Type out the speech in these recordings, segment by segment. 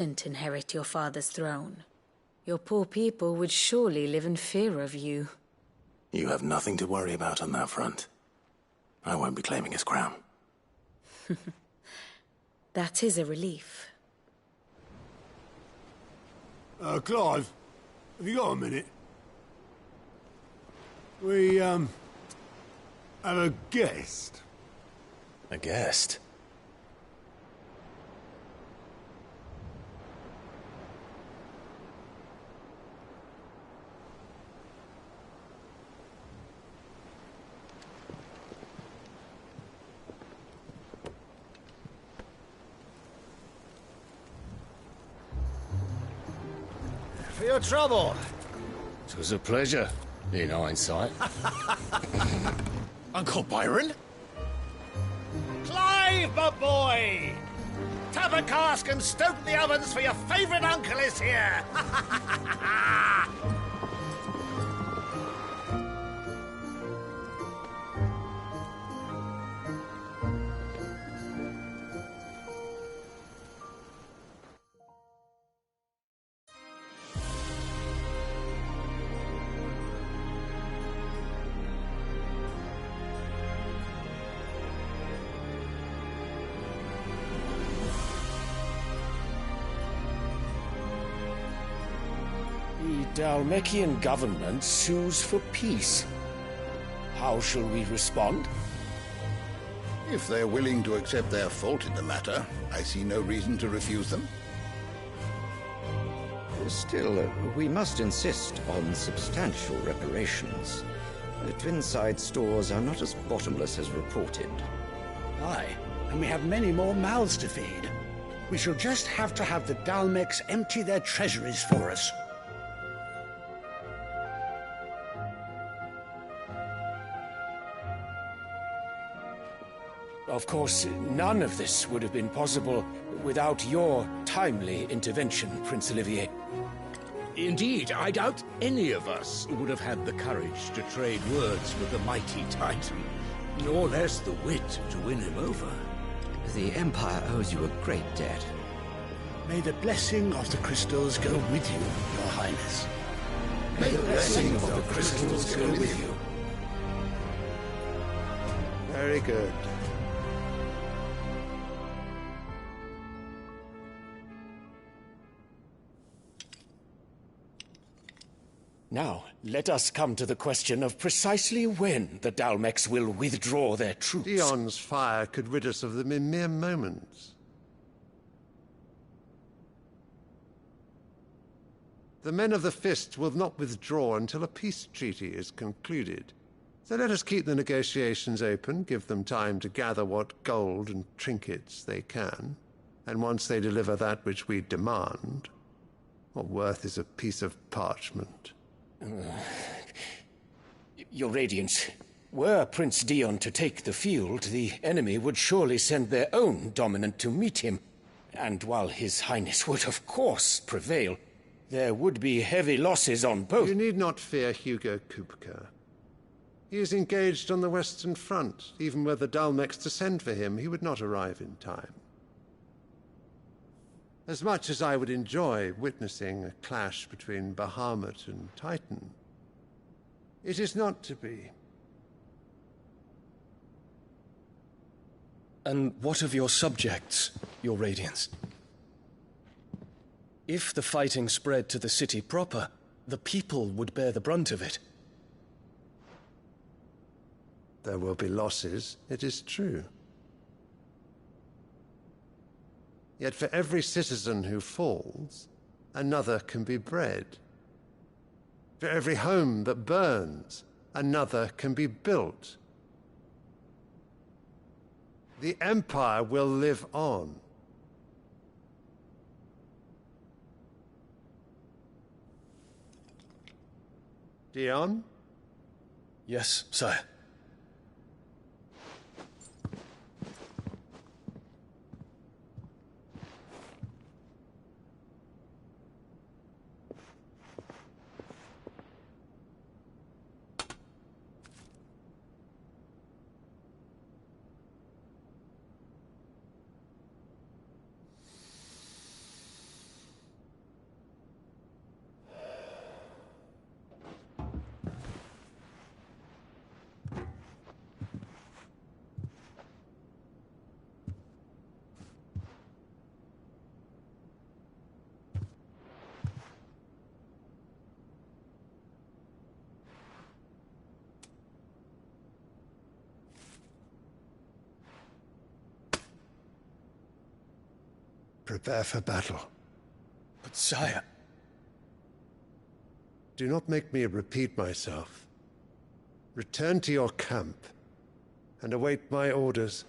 didn't inherit your father's throne, your poor people would surely live in fear of you. You have nothing to worry about on that front. I won't be claiming his crown. That is a relief. Clive, have you got a minute? We, have a guest. A guest? For your trouble. It was a pleasure, in hindsight. Uncle Byron? Clive, my boy! Tap a cask and stoke the ovens, for your favourite uncle is here! The Dalmekian government sues for peace. How shall we respond? If they're willing to accept their fault in the matter, I see no reason to refuse them. Still, we must insist on substantial reparations. The Twinside stores are not as bottomless as reported. Aye, and we have many more mouths to feed. We shall just have to have the Dalmeks empty their treasuries for us. Of course, none of this would have been possible without your timely intervention, Prince Olivier. Indeed, I doubt any of us would have had the courage to trade words with the mighty Titan, nor less the wit to win him over. The Empire owes you a great debt. May the blessing of the crystals go with you, Your Highness. May the blessing of the crystals go with you. Very good. Now, let us come to the question of precisely when the Dalmeks will withdraw their troops. Dion's fire could rid us of them in mere moments. The men of the Fist will not withdraw until a peace treaty is concluded. So let us keep the negotiations open, give them time to gather what gold and trinkets they can, and once they deliver that which we demand, what worth is a piece of parchment? Your Radiance, were Prince Dion to take the field, the enemy would surely send their own dominant to meet him. And while His Highness would of course prevail, there would be heavy losses on both. You need not fear Hugo Kupka. He is engaged on the Western Front. Even were the Dalmeks to send for him, he would not arrive in time. As much as I would enjoy witnessing a clash between Bahamut and Titan, it is not to be. And what of your subjects, Your Radiance? If the fighting spread to the city proper, the people would bear the brunt of it. There will be losses, it is true. Yet for every citizen who falls, another can be bred. For every home that burns, another can be built. The Empire will live on. Dion? Yes, sire. Prepare for battle. But sire... Do not make me repeat myself. Return to your camp and await my orders.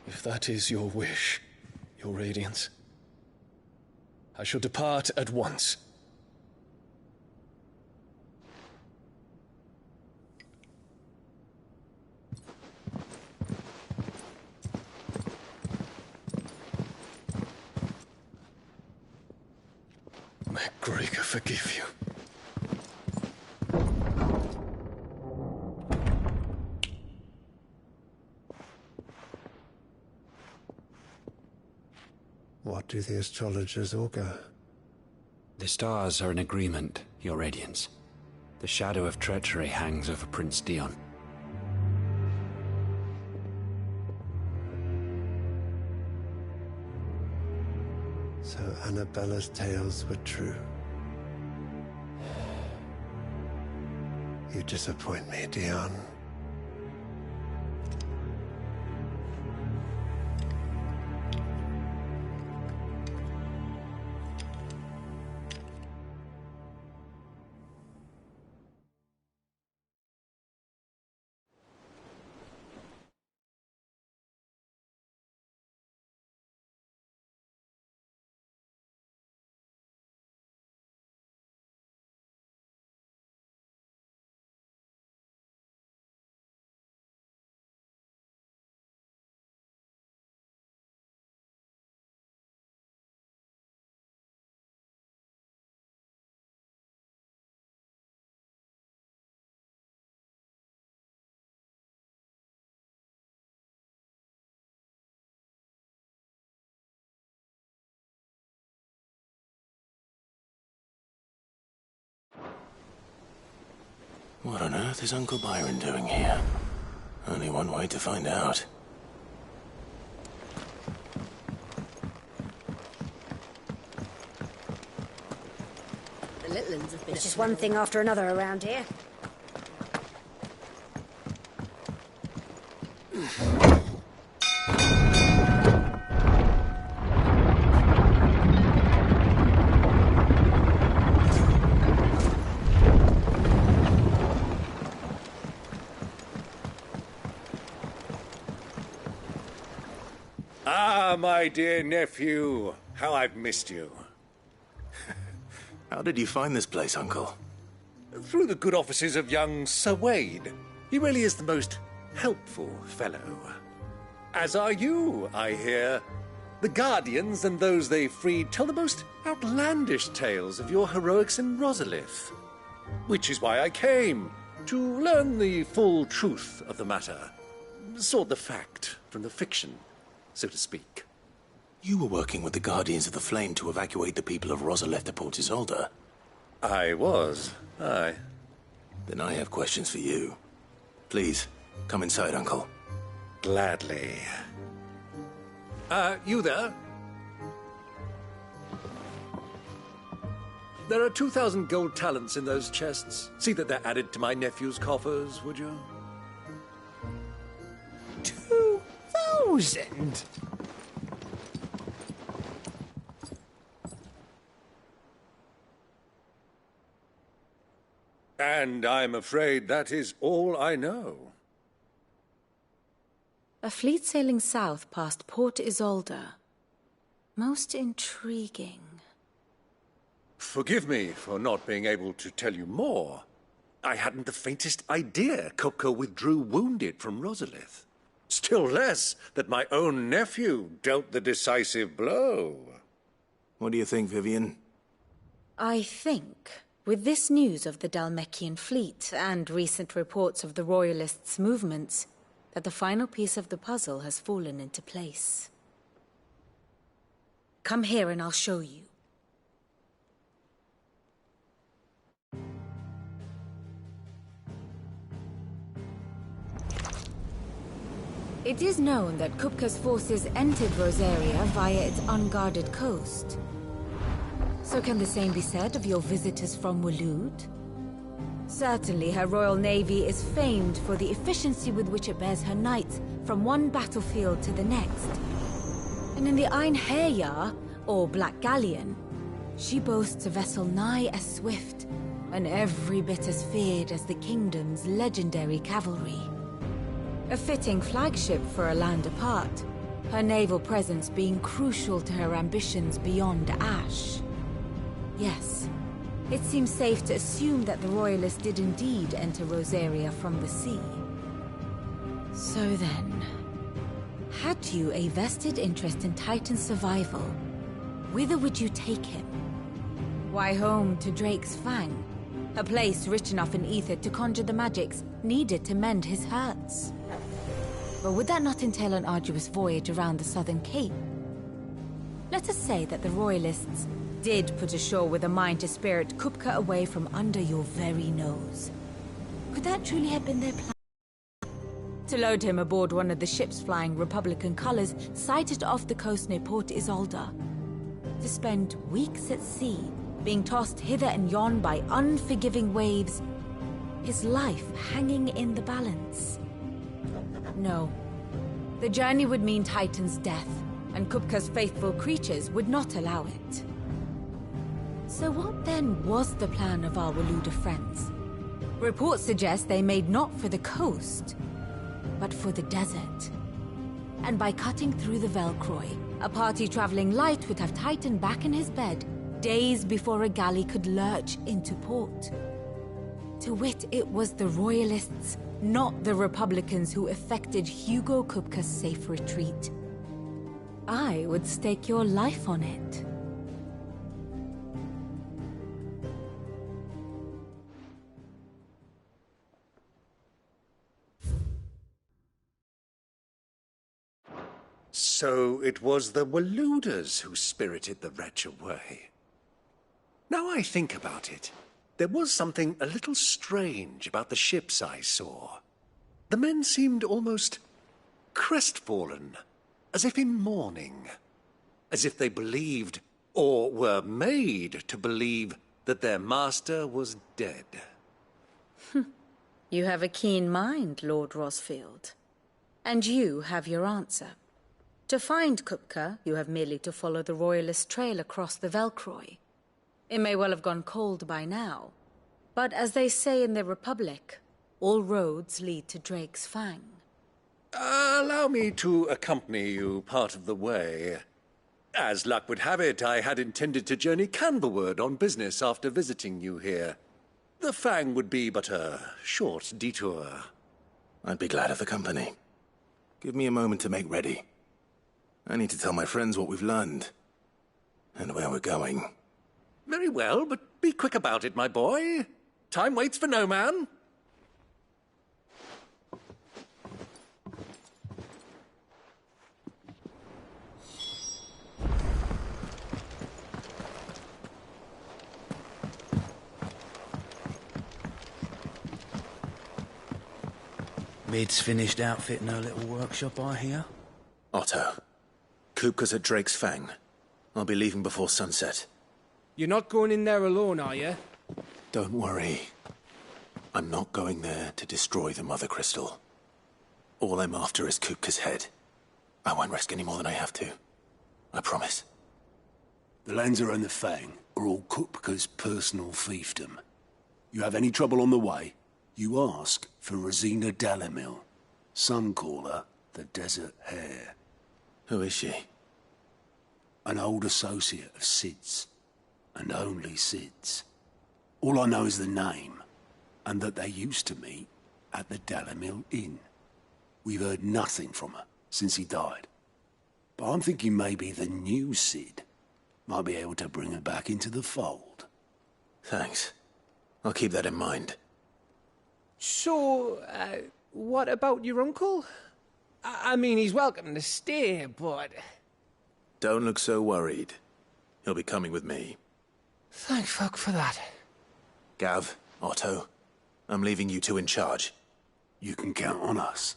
If that is your wish, your Radiance, I shall depart at once. May Gregor forgive you. What do the astrologers augur? The stars are in agreement, Your Radiance. The shadow of treachery hangs over Prince Dion. So Annabella's tales were true. You disappoint me, Dion. What on earth is Uncle Byron doing here? Only one way to find out. The little ones have been... It's just one thing after another around here. Ah, my dear nephew. How I've missed you. How did you find this place, Uncle? Through the good offices of young Sir Wade. He really is the most helpful fellow. As are you, I hear. The Guardians and those they freed tell the most outlandish tales of your heroics in Rosalith. Which is why I came, to learn the full truth of the matter. Sort the fact from the fiction, so to speak. You were working with the Guardians of the Flame to evacuate the people of Rosalith to Port Isolde. I was, aye. Then I have questions for you. Please, come inside, Uncle. Gladly. You there? There are 2,000 gold talents in those chests. See that they're added to my nephew's coffers, would you? 2,000? And I'm afraid that is all I know. A fleet sailing south past Port Isolde. Most intriguing. Forgive me for not being able to tell you more. I hadn't the faintest idea Kupka withdrew wounded from Rosalith. Still less that my own nephew dealt the decisive blow. What do you think, Vivian? I think, with this news of the Dhalmekian fleet and recent reports of the Royalists' movements, that the final piece of the puzzle has fallen into place. Come here and I'll show you. It is known that Kupka's forces entered Rosaria via its unguarded coast. So can the same be said of your visitors from Waloed? Certainly her Royal Navy is famed for the efficiency with which it bears her knights from one battlefield to the next. And in the Einherjar, or Black Galleon, she boasts a vessel nigh as swift and every bit as feared as the kingdom's legendary cavalry. A fitting flagship for a land apart, her naval presence being crucial to her ambitions beyond Ash. Yes, it seems safe to assume that the Royalists did indeed enter Rosaria from the sea. So then, had you a vested interest in Titan's survival, whither would you take him? Why, home to Drake's Fang, a place rich enough in ether to conjure the magics needed to mend his hurts. But would that not entail an arduous voyage around the southern cape? Let us say that the Royalists did put ashore with a mind to spirit Kupka away from under your very nose. Could that truly have been their plan? To load him aboard one of the ships flying Republican colors sighted off the coast near Port Isolde. To spend weeks at sea, being tossed hither and yon by unforgiving waves, his life hanging in the balance. No. The journey would mean Titan's death, and Kupka's faithful creatures would not allow it. So what then was the plan of our Waloed friends? Reports suggest they made not for the coast, but for the desert. And by cutting through the Velcroy, a party traveling light would have Titan back in his bed days before a galley could lurch into port. To wit, it was the Royalists, not the Republicans, who effected Hugo Kupka's safe retreat. I would stake your life on it. So it was the Waloeders who spirited the wretch away. Now I think about it, there was something a little strange about the ships I saw. The men seemed almost crestfallen, as if in mourning, as if they believed, or were made to believe, that their master was dead. You have a keen mind, Lord Rosfield. And you have your answer. To find Kupka, you have merely to follow the Royalist trail across the Velcroy. It may well have gone cold by now, but as they say in the Republic, all roads lead to Drake's Fang. Allow me to accompany you part of the way. As luck would have it, I had intended to journey Canberward on business after visiting you here. The Fang would be but a short detour. I'd be glad of the company. Give me a moment to make ready. I need to tell my friends what we've learned. And where we're going. Very well, but be quick about it, my boy. Time waits for no man. Mid's finished outfitting her little workshop, I hear. Otto, Kupka's at Drake's Fang. I'll be leaving before sunset. You're not going in there alone, are you? Don't worry. I'm not going there to destroy the Mother Crystal. All I'm after is Kupka's head. I won't risk any more than I have to. I promise. The Lanza and the Fang are all Kupka's personal fiefdom. You have any trouble on the way, you ask for Rosina Dalamil. Some call her the Desert Hare. Who is she? An old associate of Sid's, and only Sid's. All I know is the name, and that they used to meet at the Dalamil Inn. We've heard nothing from her since he died. But I'm thinking maybe the new Sid might be able to bring her back into the fold. Thanks. I'll keep that in mind. So, what about your uncle? I mean, he's welcome to stay, but... Don't look so worried. He'll be coming with me. Thank fuck for that. Gav, Otto, I'm leaving you two in charge. You can count on us.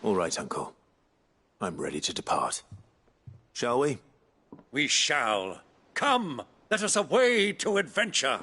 All right, Uncle. I'm ready to depart. Shall we? We shall. Come, let us away to adventure.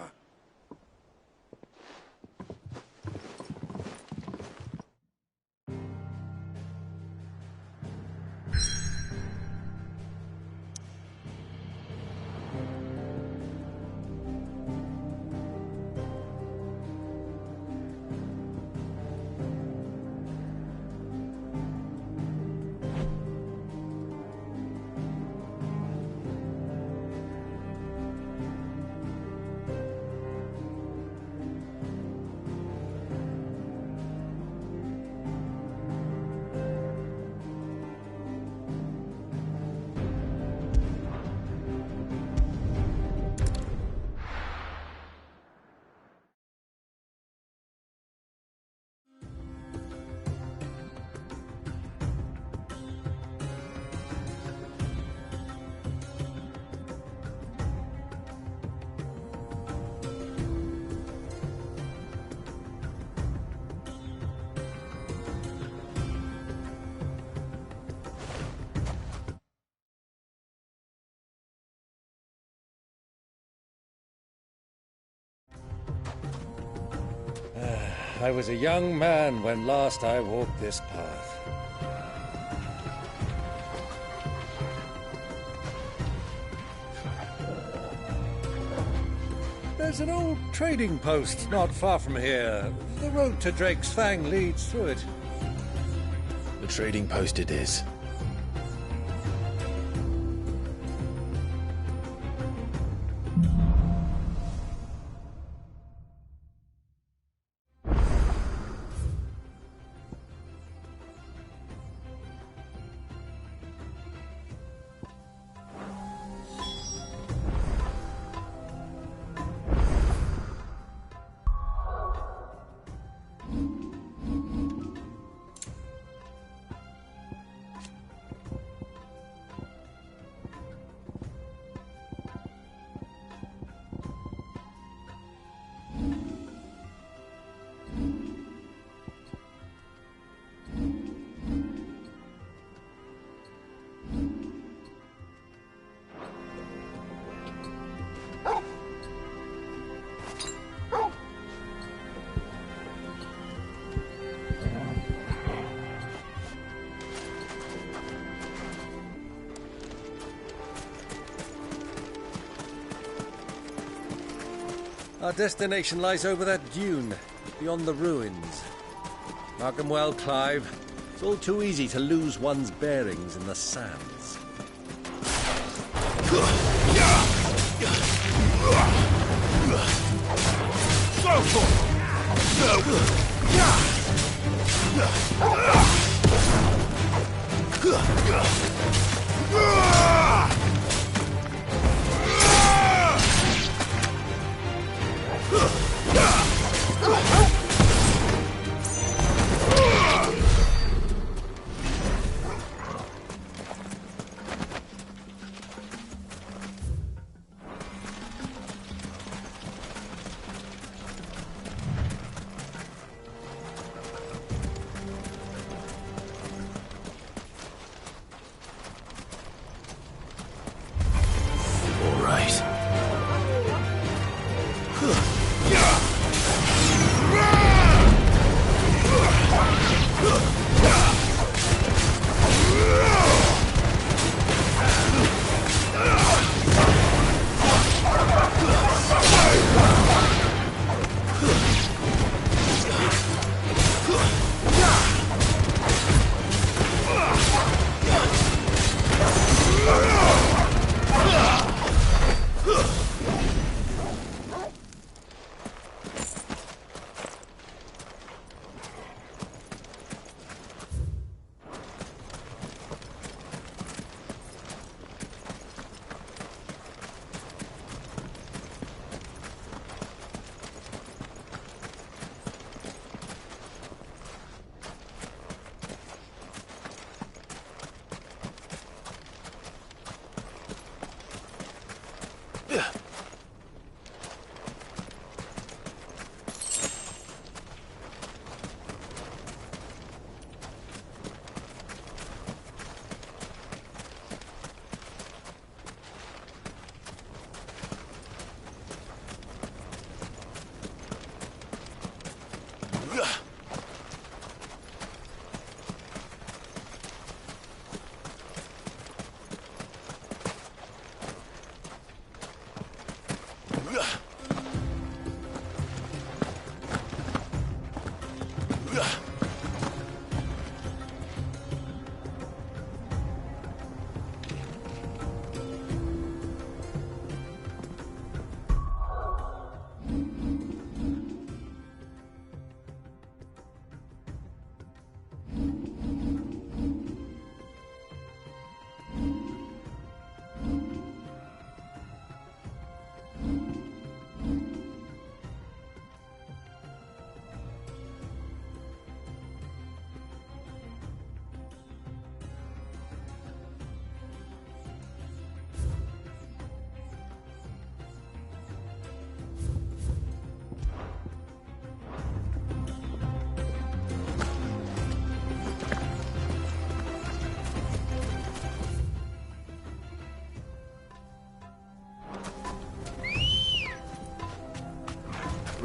I was a young man when last I walked this path. There's an old trading post not far from here. The road to Drake's Fang leads through it. The trading post it is. Our destination lies over that dune, beyond the ruins. Mark 'em well, Clive. It's all too easy to lose one's bearings in the sands. Go for it!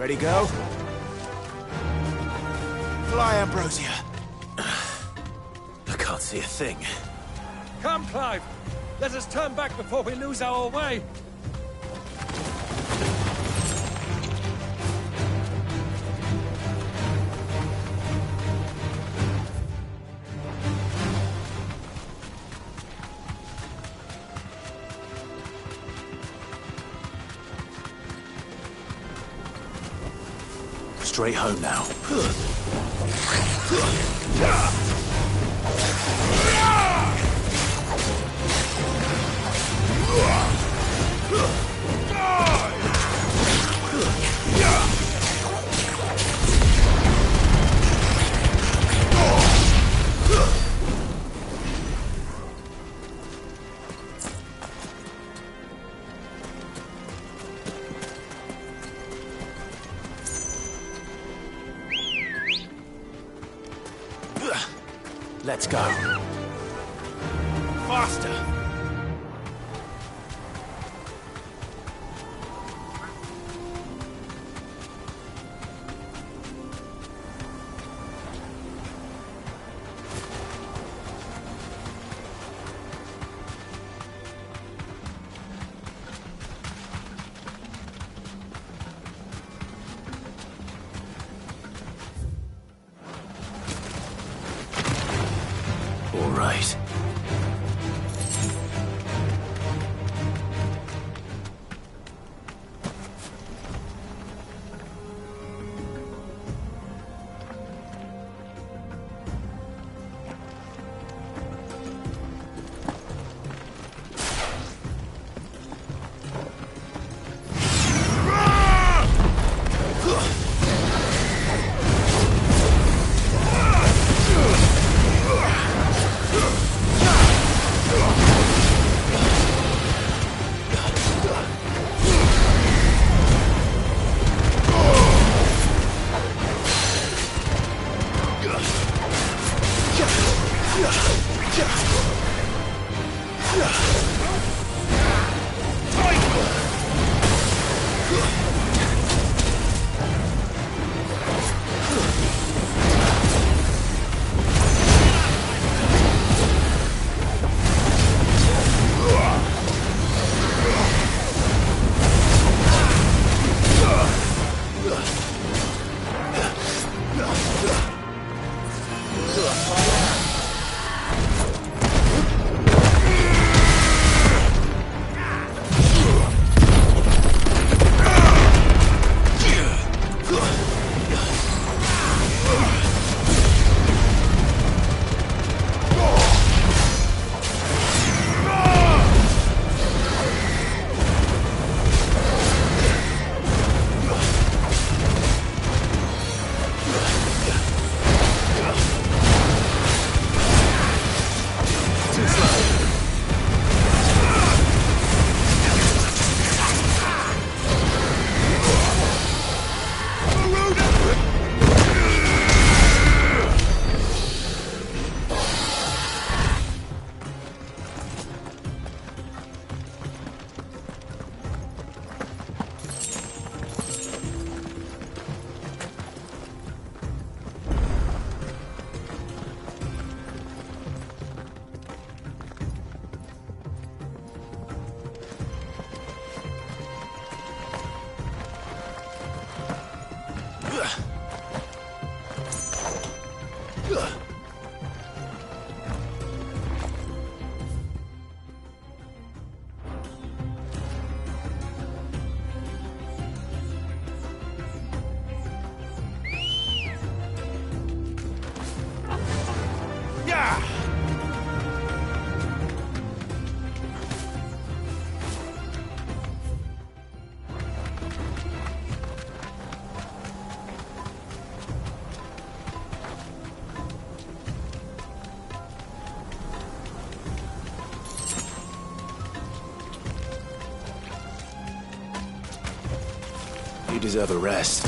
Ready, go? Fly, Ambrosia. I can't see a thing. Come, Clive! Let us turn back before we lose our way! Straight home now. Let's go. Faster! All right. You deserve a rest.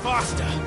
Faster!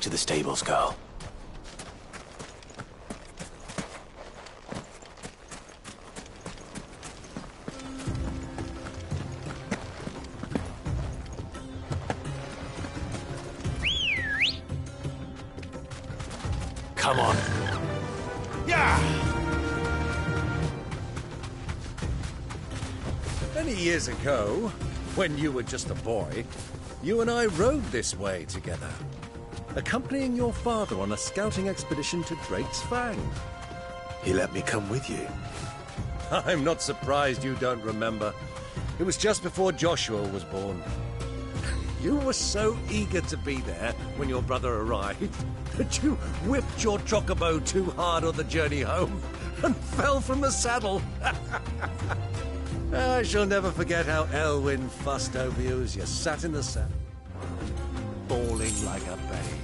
To the stables, girl. Come on. Yeah! Many years ago, when you were just a boy, you and I rode this way together, accompanying your father on a scouting expedition to Drake's Fang. He let me come with you. I'm not surprised you don't remember. It was just before Joshua was born. You were so eager to be there when your brother arrived that you whipped your chocobo too hard on the journey home and fell from the saddle. I shall never forget how Elwyn fussed over you as you sat in the saddle, bawling like a babe.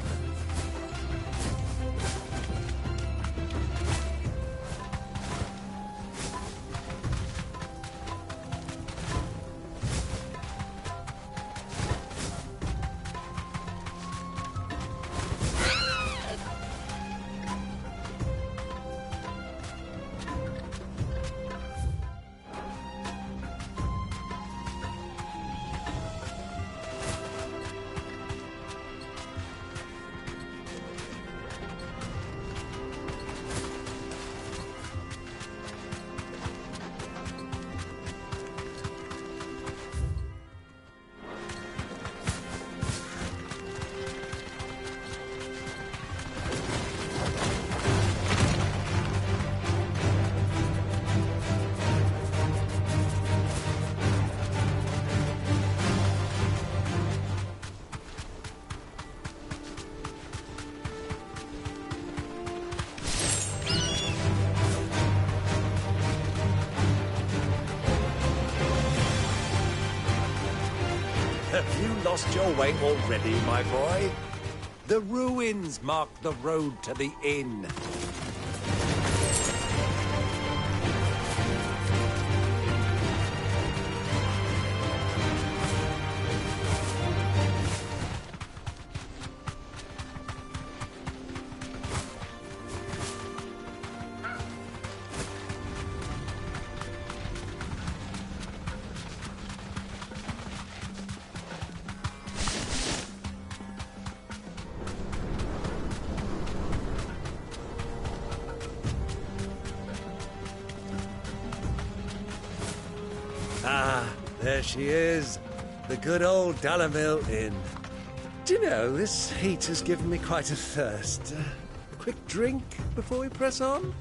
Have you lost your way already, my boy? The ruins mark the road to the inn. Ah, there she is. The good old Dalamil Inn. Do you know, this heat has given me quite a thirst. Quick drink before we press on?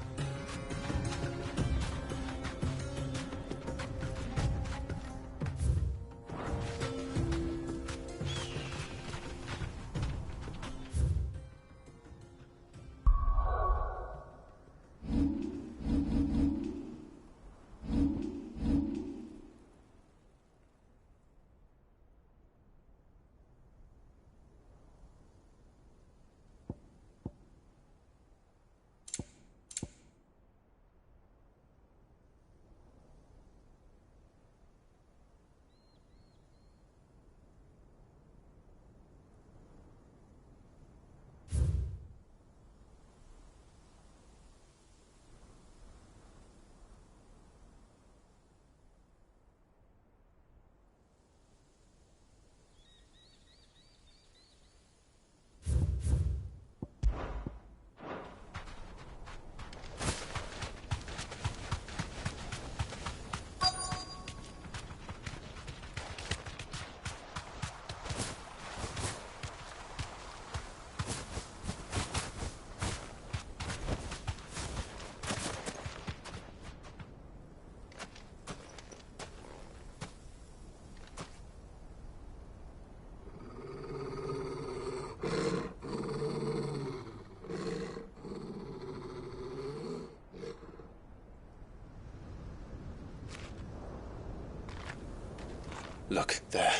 Look, there.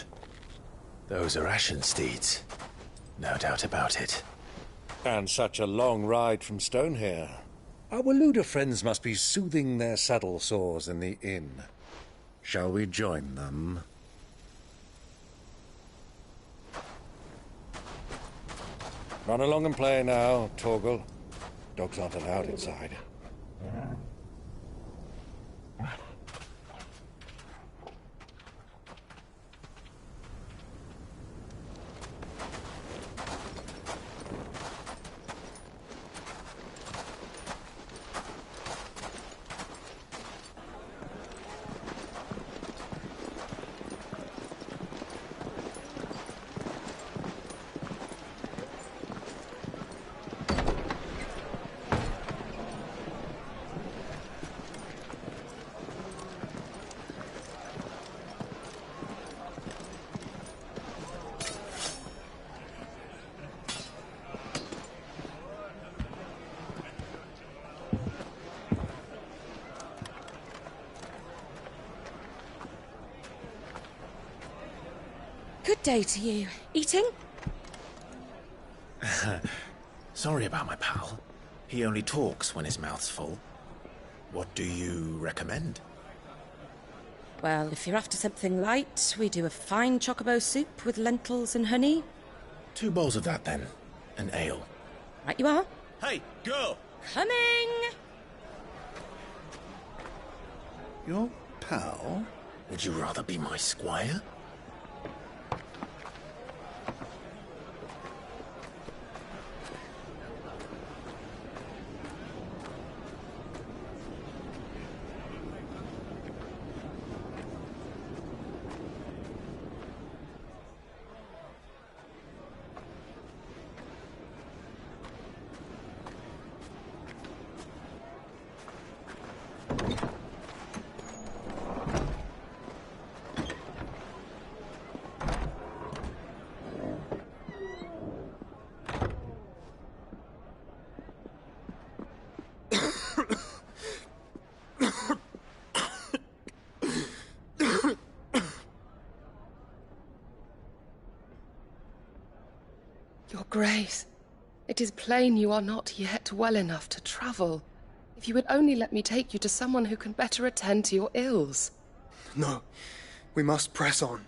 Those are Ashen steeds. No doubt about it. And such a long ride from Stonehair. Our Waluda friends must be soothing their saddle sores in the inn. Shall we join them? Run along and play now, Torgal. Dogs aren't allowed inside. Good day to you. Eating? Sorry about my pal. He only talks when his mouth's full. What do you recommend? Well, if you're after something light, we do a fine chocobo soup with lentils and honey. 2 bowls of that, then. An ale. Right you are. Hey, girl! Coming! Your pal? Would you rather be my squire? Grace, it is plain you are not yet well enough to travel. If you would only let me take you to someone who can better attend to your ills. No, we must press on.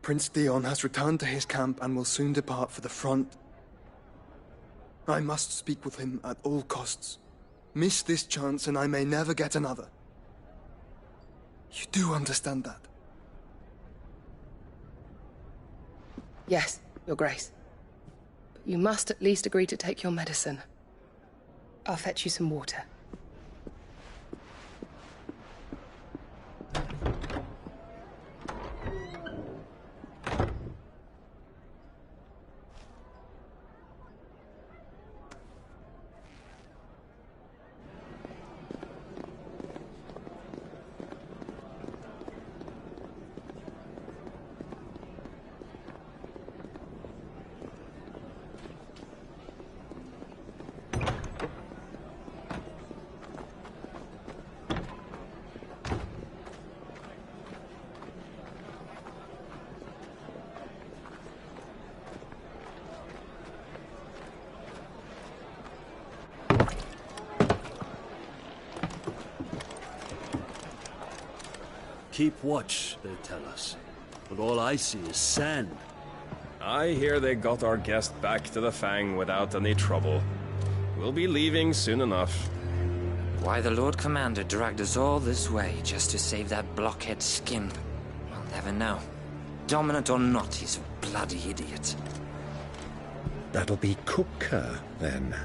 Prince Dion has returned to his camp and will soon depart for the front. I must speak with him at all costs. Miss this chance and I may never get another. You do understand that? Yes, Your Grace. But you must at least agree to take your medicine. I'll fetch you some water. Keep watch, they tell us. But all I see is sand. I hear they got our guest back to the Fang without any trouble. We'll be leaving soon enough. Why the Lord Commander dragged us all this way just to save that blockhead skin, I'll never know. Dominant or not, he's a bloody idiot. That'll be Kupka, then.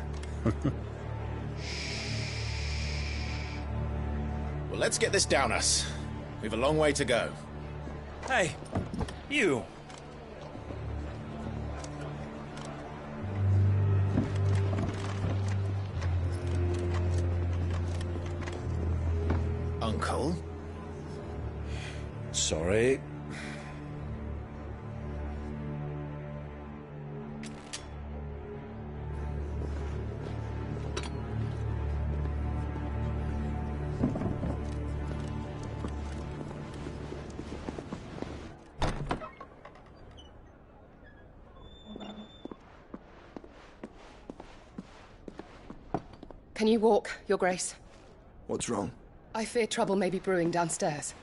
Well, let's get this down us. We've a long way to go. Hey, you. Uncle? Sorry. Can you walk, Your Grace? What's wrong? I fear trouble may be brewing downstairs.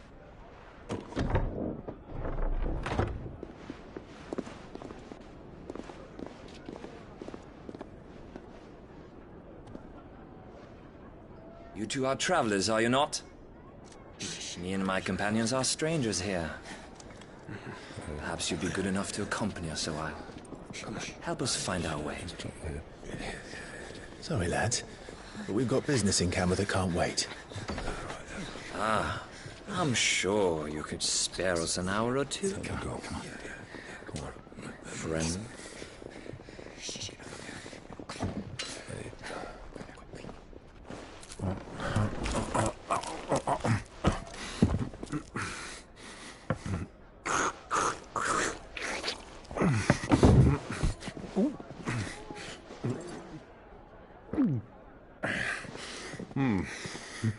You two are travelers, are you not? Me and my companions are strangers here. Perhaps you'd be good enough to accompany us a while. Help us find our way. Sorry, lads, but we've got business in camera that can't wait. Ah, I'm sure you could spare us an hour or two. Come on. Friend.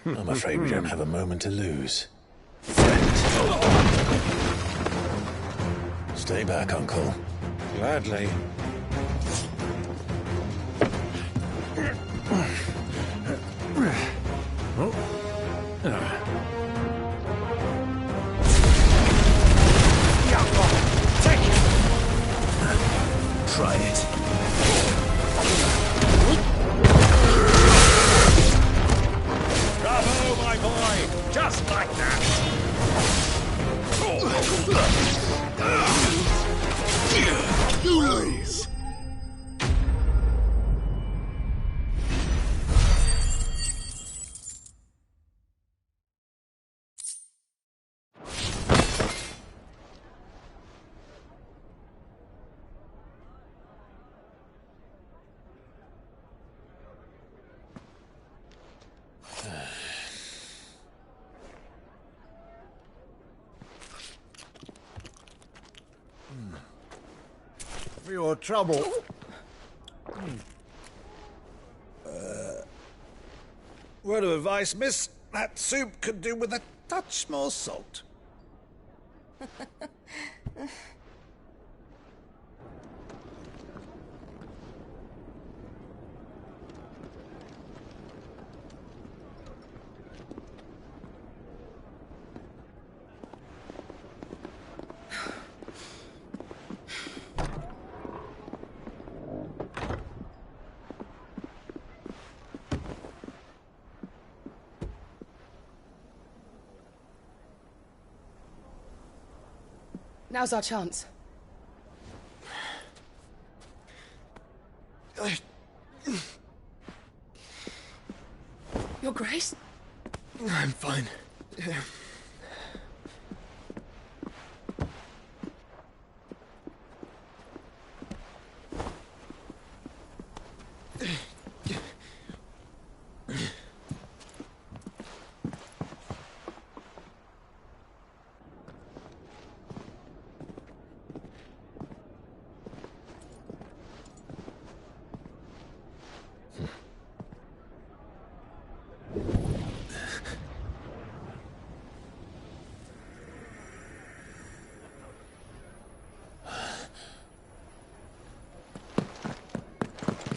I'm afraid we don't have a moment to lose. Stay back, Uncle. Gladly. Take it! Try it. Bravo, my boy! Just like that! Please. For your trouble. Word of advice, miss. That soup could do with a touch more salt. Now's our chance. Your Grace? I'm fine.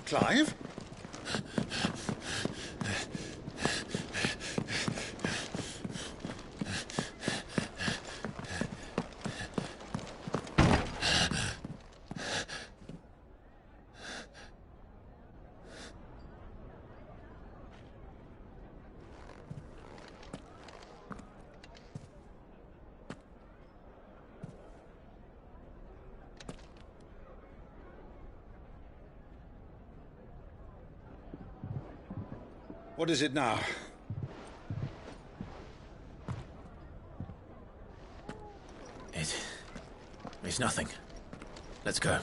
Clive? What is it now? It's nothing. Let's go.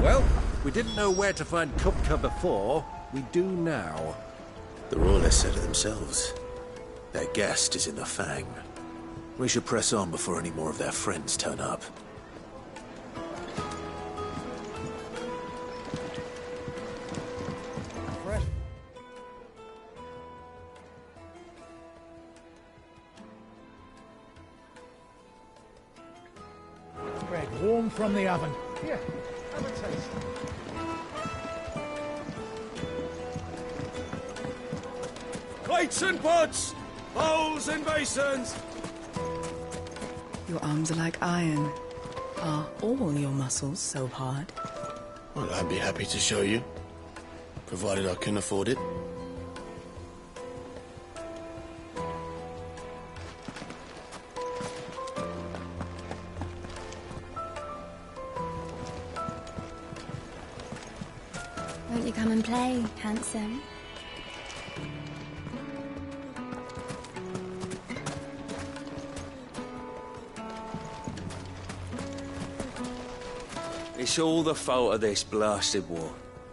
Well, we didn't know where to find Kupka before. We do now. The Royalists said it themselves. Their guest is in the Fang. We should press on before any more of their friends turn up. Bread warm from the oven. Here, have a taste. Plates and pots! Bowls and basins! Your arms are like iron. Are all your muscles so hard? Well, I'd be happy to show you, provided I can afford it. Won't you come and play, handsome? It's all the fault of this blasted war.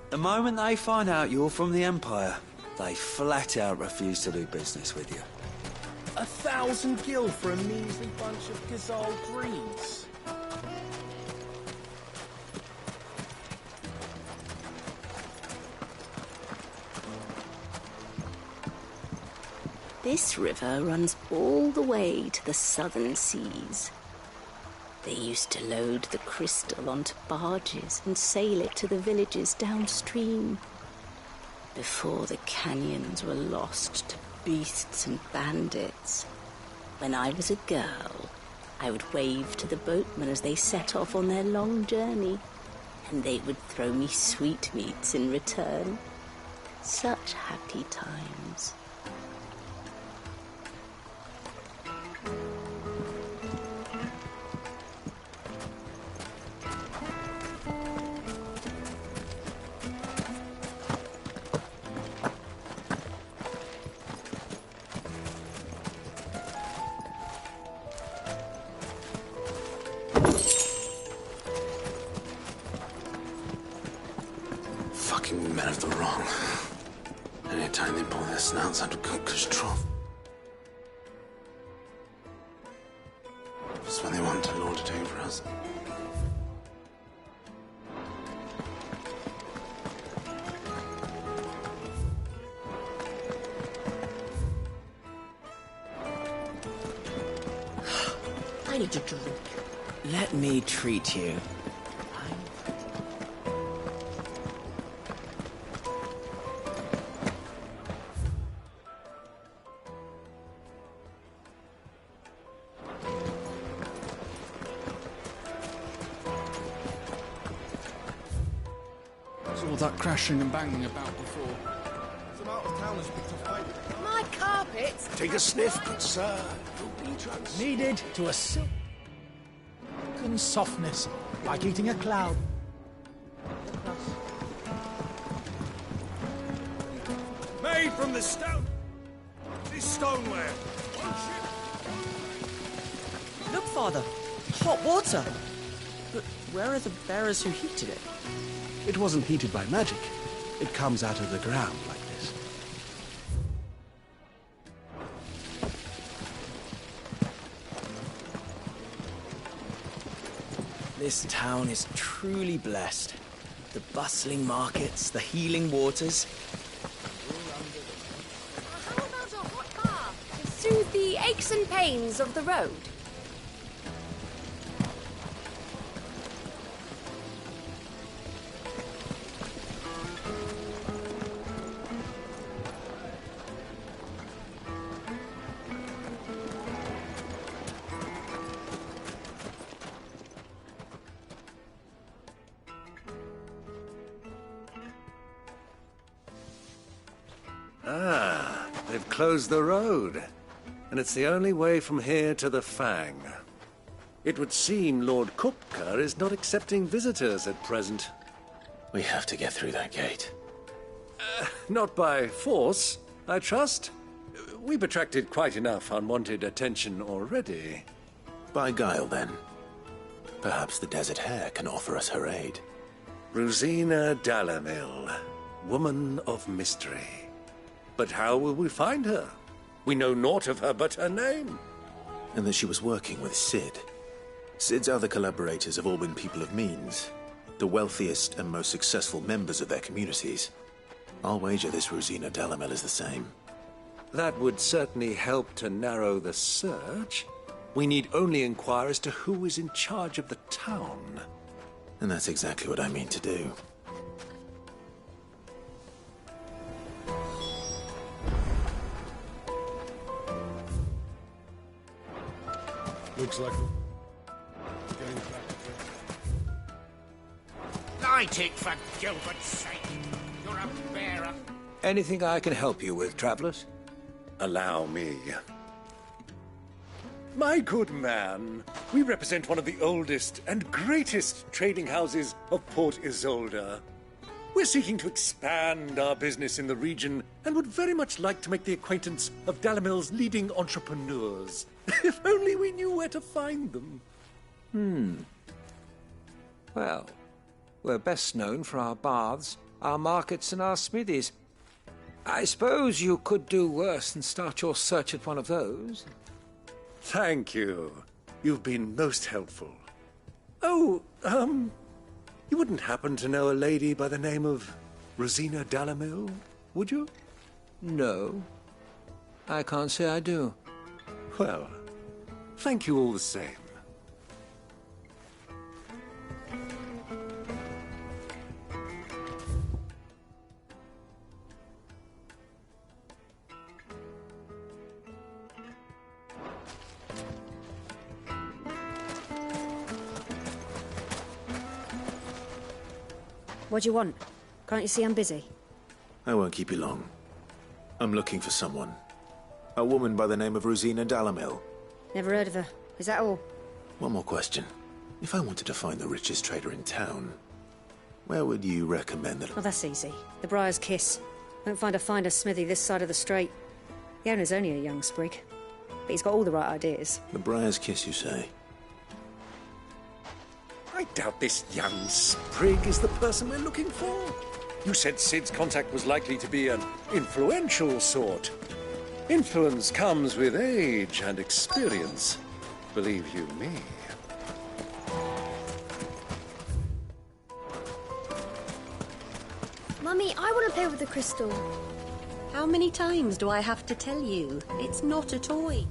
The moment they find out you're from the Empire, they flat out refuse to do business with you. 1,000 gil for a measly bunch of Gazal greens. This river runs all the way to the southern seas. They used to load the crystal onto barges and sail it to the villages downstream, before the canyons were lost to beasts and bandits. When I was a girl, I would wave to the boatmen as they set off on their long journey, and they would throw me sweetmeats in return. Such happy times. Fucking men of the wrong. Anytime they pull their snouts out of Kupka's trough. Just when they want to lord it over us. I need a drink. Let me treat you. All that crashing and banging about before. Some out-of-towners picked a fight. My carpets! Take a sniff, good sir. Needed to a silken softness, like eating a cloud. Made from the stone. This stoneware. Look, Father. Hot water. But where are the bearers who heated it? It wasn't heated by magic. It comes out of the ground like this. This town is truly blessed. The bustling markets, the healing waters. How about a hot bath to soothe the aches and pains of the road? Ah, they've closed the road. And it's the only way from here to the Fang. It would seem Lord Kupka is not accepting visitors at present. We have to get through that gate. Not by force, I trust. We've attracted quite enough unwanted attention already. By guile, then. Perhaps the Desert Hare can offer us her aid. Rosina Dalamil, woman of mystery. But how will we find her? We know naught of her but her name. And that she was working with Sid. Sid's other collaborators have all been people of means, the wealthiest and most successful members of their communities. I'll wager this Rosina Dalamil is the same. That would certainly help to narrow the search. We need only inquire as to who is in charge of the town. And that's exactly what I mean to do. Looks like we're getting back to Light it, for Gilbert's sake. You're a bearer. Anything I can help you with, travelers? Allow me. My good man, we represent one of the oldest and greatest trading houses of Port Isolde. We're seeking to expand our business in the region and would very much like to make the acquaintance of Dalamil's leading entrepreneurs. If only we knew where to find them. Well, we're best known for our baths, our markets, and our smithies. I suppose you could do worse than start your search at one of those. Thank you. You've been most helpful. Oh, you wouldn't happen to know a lady by the name of Rosina Dalamil, would you? No. I can't say I do. Well, thank you all the same. What do you want? Can't you see I'm busy? I won't keep you long. I'm looking for someone. A woman by the name of Rosina Dalamil. Never heard of her. Is that all? One more question. If I wanted to find the richest trader in town, where would you recommend that? Oh, that's easy. The Briar's Kiss. Won't find a finer smithy this side of the strait. The owner's only a young sprig, but he's got all the right ideas. The Briar's Kiss, you say? I doubt this young sprig is the person we're looking for. You said Sid's contact was likely to be an influential sort. Influence comes with age and experience, believe you me. Mummy, I want to play with the crystal. How many times do I have to tell you? It's not a toy.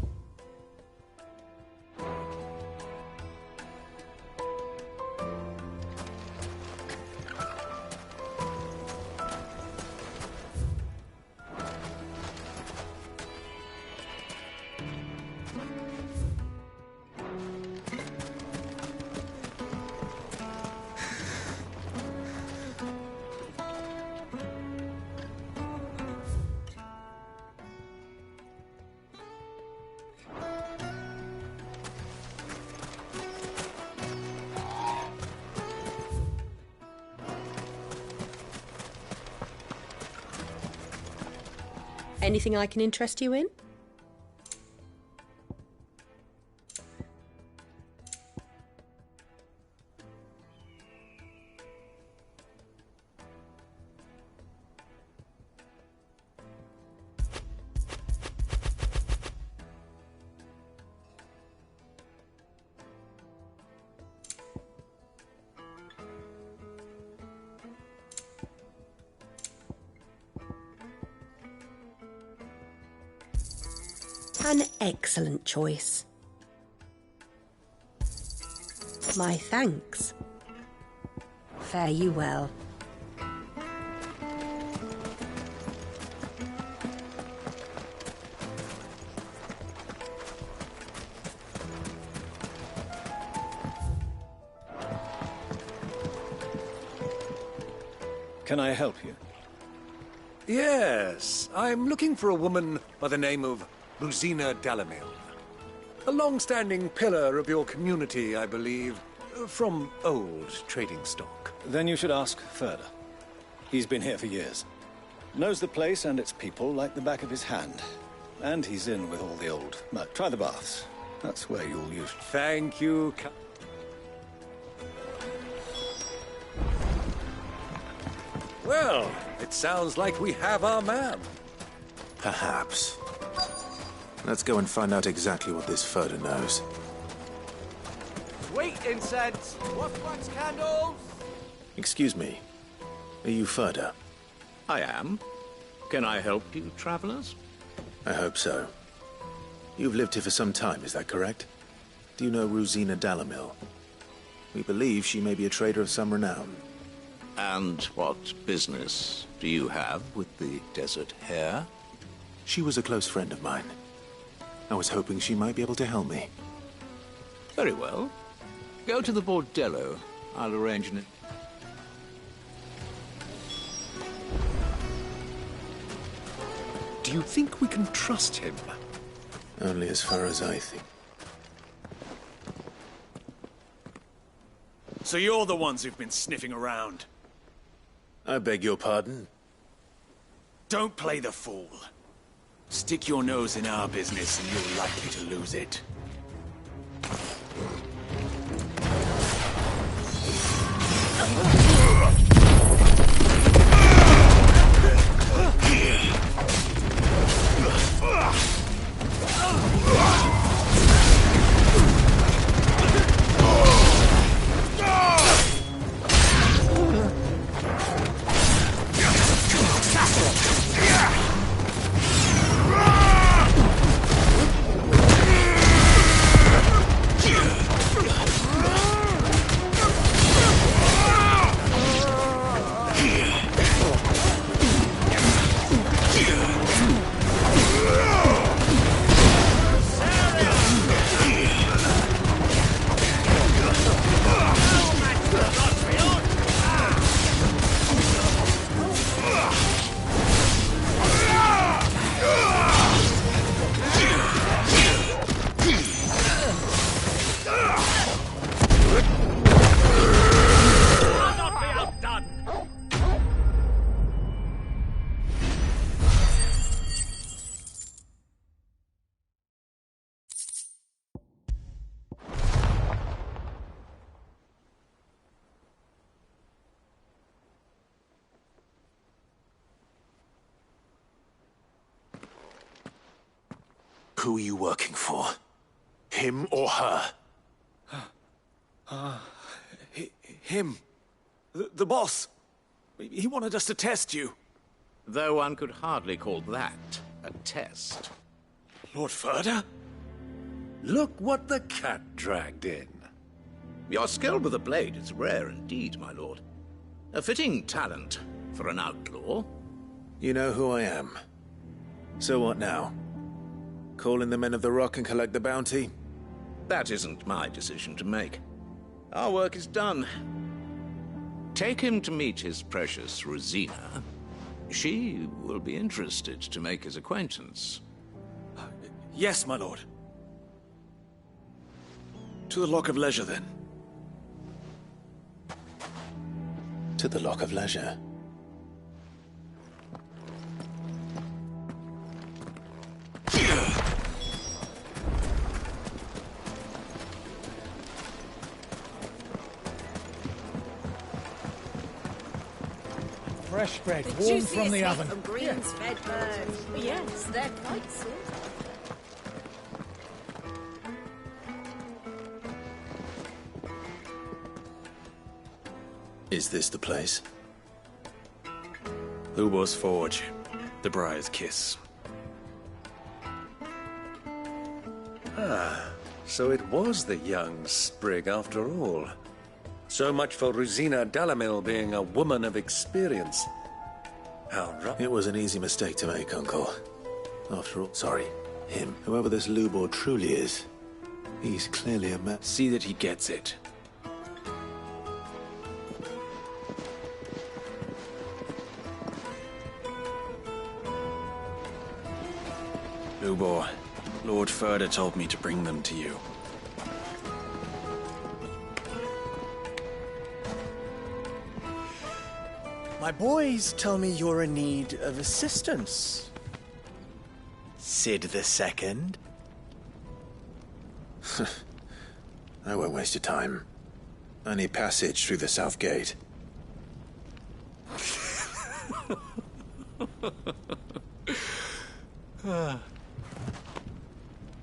Anything I can interest you in? An excellent choice. My thanks. Fare you well. Can I help you? Yes, I'm looking for a woman by the name of Rosina Dalamil. A long-standing pillar of your community, I believe, from old trading stock. Then you should ask further. He's been here for years. Knows the place and its people like the back of his hand. And he's in with all the old. Try the baths. That's where you'll use... Thank you. Well, it sounds like we have our man. Perhaps. Let's go and find out exactly what this Furder knows. Sweet incense! What wax candles? Excuse me. Are you Furder? I am. Can I help you, travelers? I hope so. You've lived here for some time, is that correct? Do you know Rosina Dalamil? We believe she may be a trader of some renown. And what business do you have with the desert hare? She was a close friend of mine. I was hoping she might be able to help me. Very well. Go to the bordello. I'll arrange it. Do you think we can trust him? Only as far as I think. So you're the ones who've been sniffing around? I beg your pardon? Don't play the fool. Stick your nose in our business and you're likely to lose it. Who are you working for? Him or her? Him. The boss. He wanted us to test you. Though one could hardly call that a test. Lord Ferda? Look what the cat dragged in. Your skill with a blade is rare indeed, my lord. A fitting talent for an outlaw. You know who I am. So what now? Call in the men of the Rock and collect the bounty? That isn't my decision to make. Our work is done. Take him to meet his precious Rosina. She will be interested to make his acquaintance. Yes, my lord. To the Lock of Leisure, then. To the Lock of Leisure. Fresh bread, warm from the oven. Of greens fed birds. Yes, they're quite sweet. Is this the place? Lubo's Forge. The Briar's Kiss. Ah, so it was the young sprig after all. So much for Rosina Dalamil being a woman of experience. It was an easy mistake to make, Uncle. After all, sorry, him. Whoever this Lubor truly is, he's clearly a man. See that he gets it. Lubor, Lord Ferda told me to bring them to you. My boys tell me you're in need of assistance. Sid the Second? I won't waste your time. I need passage through the south gate.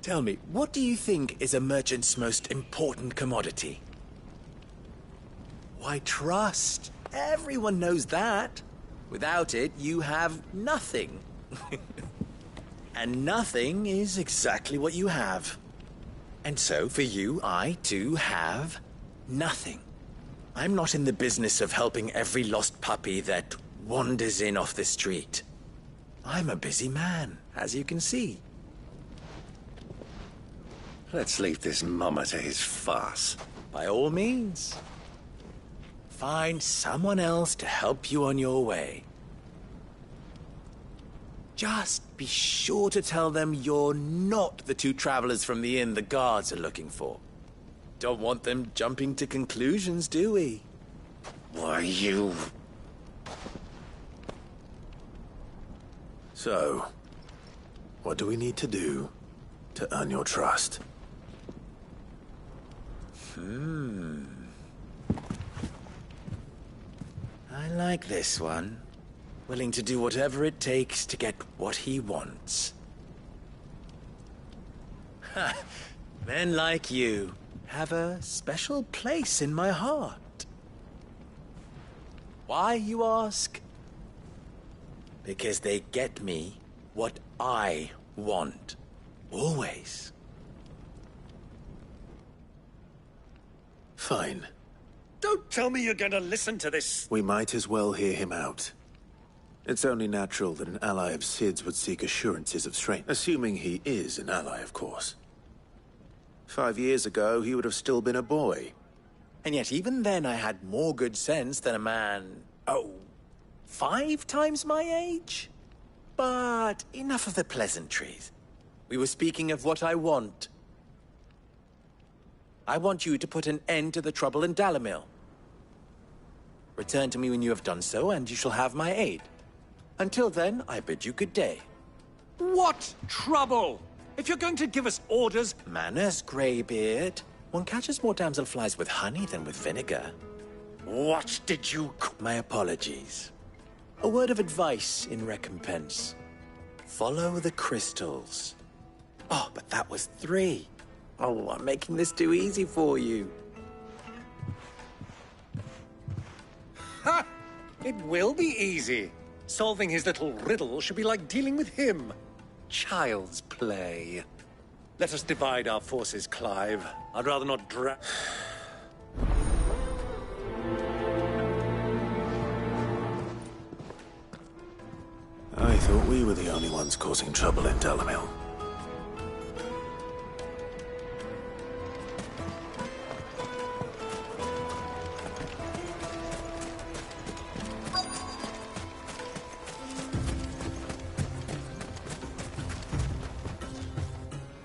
Tell me, what do you think is a merchant's most important commodity? Why, trust. Everyone knows that. Without it, you have nothing. And nothing is exactly what you have. And so, for you, I, too, have nothing. I'm not in the business of helping every lost puppy that wanders in off the street. I'm a busy man, as you can see. Let's leave this mummer to his farce. By all means. Find someone else to help you on your way. Just be sure to tell them you're not the two travelers from the inn the guards are looking for. Don't want them jumping to conclusions, do we? Why, you... So, what do we need to do to earn your trust? I like this one. Willing to do whatever it takes to get what he wants. Ha! Men like you have a special place in my heart. Why, you ask? Because they get me what I want. Always. Fine. Don't tell me you're going to listen to this. We might as well hear him out. It's only natural that an ally of Sid's would seek assurances of strength. Assuming he is an ally, of course. 5 years ago, he would have still been a boy. And yet even then I had more good sense than a man... 5 times my age? But enough of the pleasantries. We were speaking of what I want. I want you to put an end to the trouble in Dalamil. Return to me when you have done so, and you shall have my aid. Until then, I bid you good day. What trouble? If you're going to give us orders... Manners, Greybeard. One catches more damselflies with honey than with vinegar. What did you... My apologies. A word of advice in recompense. Follow the crystals. Oh, but that was 3. Oh, I'm making this too easy for you. Ha! It will be easy. Solving his little riddle should be like dealing with him. Child's play. Let us divide our forces, Clive. I'd rather not I thought we were the only ones causing trouble in Delamil.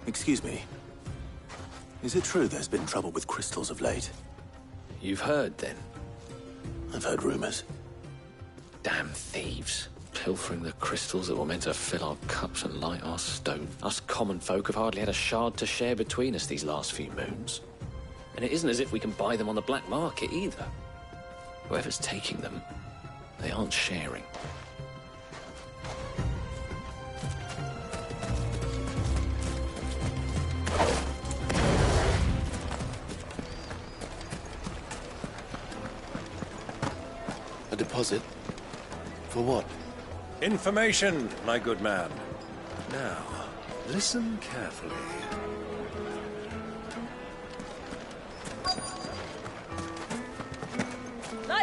Excuse me. Is it true there's been trouble with crystals of late? You've heard, then? I've heard rumors. Damn thieves. Pilfering the crystals that were meant to fill our cups and light our stone. Us common folk have hardly had a shard to share between us these last few moons. And it isn't as if we can buy them on the black market, either. Whoever's taking them, they aren't sharing. A deposit? For what? Information, my good man. Now, listen carefully.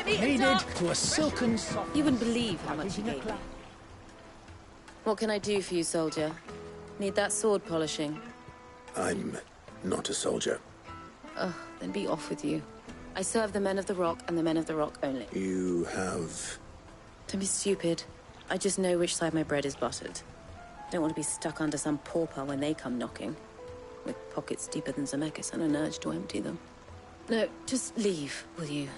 Needed to a silken soft. You wouldn't believe how much he gave me. What can I do for you, soldier? Need that sword polishing? I'm not a soldier. Ugh, then be off with you. I serve the men of the Rock and the men of the Rock only. You have... Don't be stupid. I just know which side my bread is buttered. Don't want to be stuck under some pauper when they come knocking. With pockets deeper than Zemeckis and an urge to empty them. No, just leave, will you?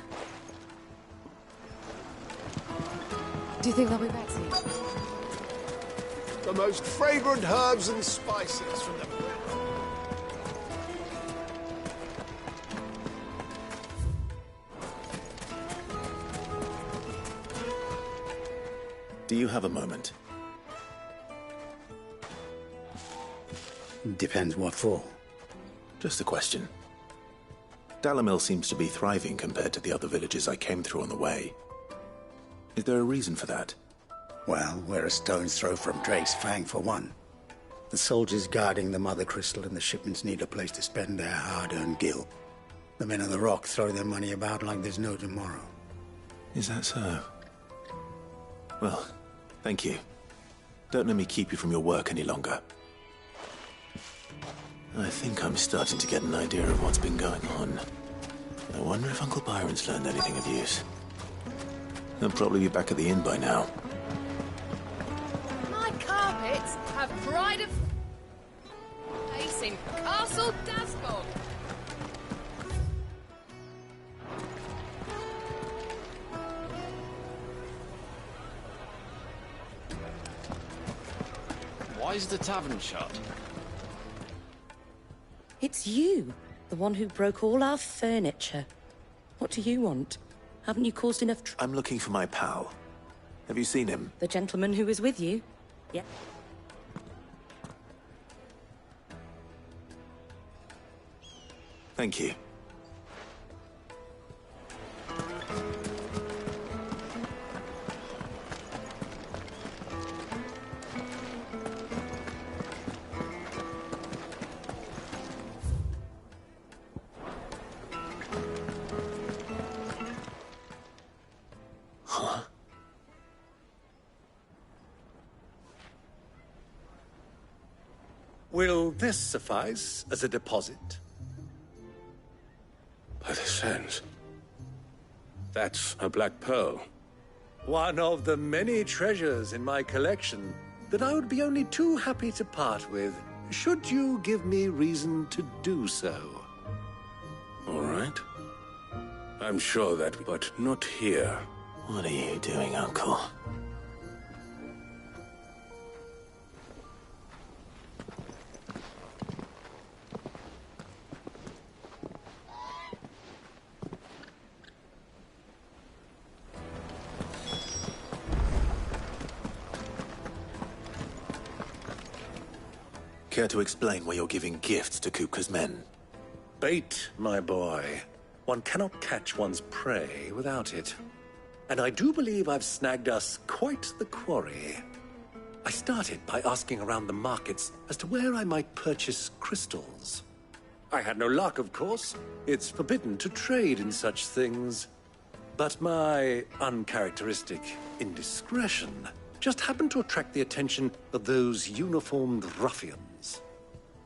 Do you think they'll be back soon? The most fragrant herbs and spices from the... Do you have a moment? Depends what for. Just a question. Dalamil seems to be thriving compared to the other villages I came through on the way. Is there a reason for that? Well, we're a stone's throw from Drake's Fang, for one. The soldiers guarding the Mother Crystal and the shipments need a place to spend their hard-earned gil. The men of the Rock throw their money about like there's no tomorrow. Is that so? Well, thank you. Don't let me keep you from your work any longer. I think I'm starting to get an idea of what's been going on. I wonder if Uncle Byron's learned anything of use. He'll probably be back at the inn by now. My carpets have pride of place in Castle Dasbog. Why is the tavern shut? It's you, the one who broke all our furniture. What do you want? Haven't you caused enough I'm looking for my pal. Have you seen him? The gentleman who was with you? Yeah. Thank you. Will this suffice as a deposit? By the sands. That's a black pearl. One of the many treasures in my collection that I would be only too happy to part with, should you give me reason to do so. All right. I'm sure that, but not here. What are you doing, Uncle? Care to explain why you're giving gifts to Kupka's men? Bait, my boy. One cannot catch one's prey without it. And I do believe I've snagged us quite the quarry. I started by asking around the markets as to where I might purchase crystals. I had no luck, of course. It's forbidden to trade in such things. But my uncharacteristic indiscretion just happened to attract the attention of those uniformed ruffians.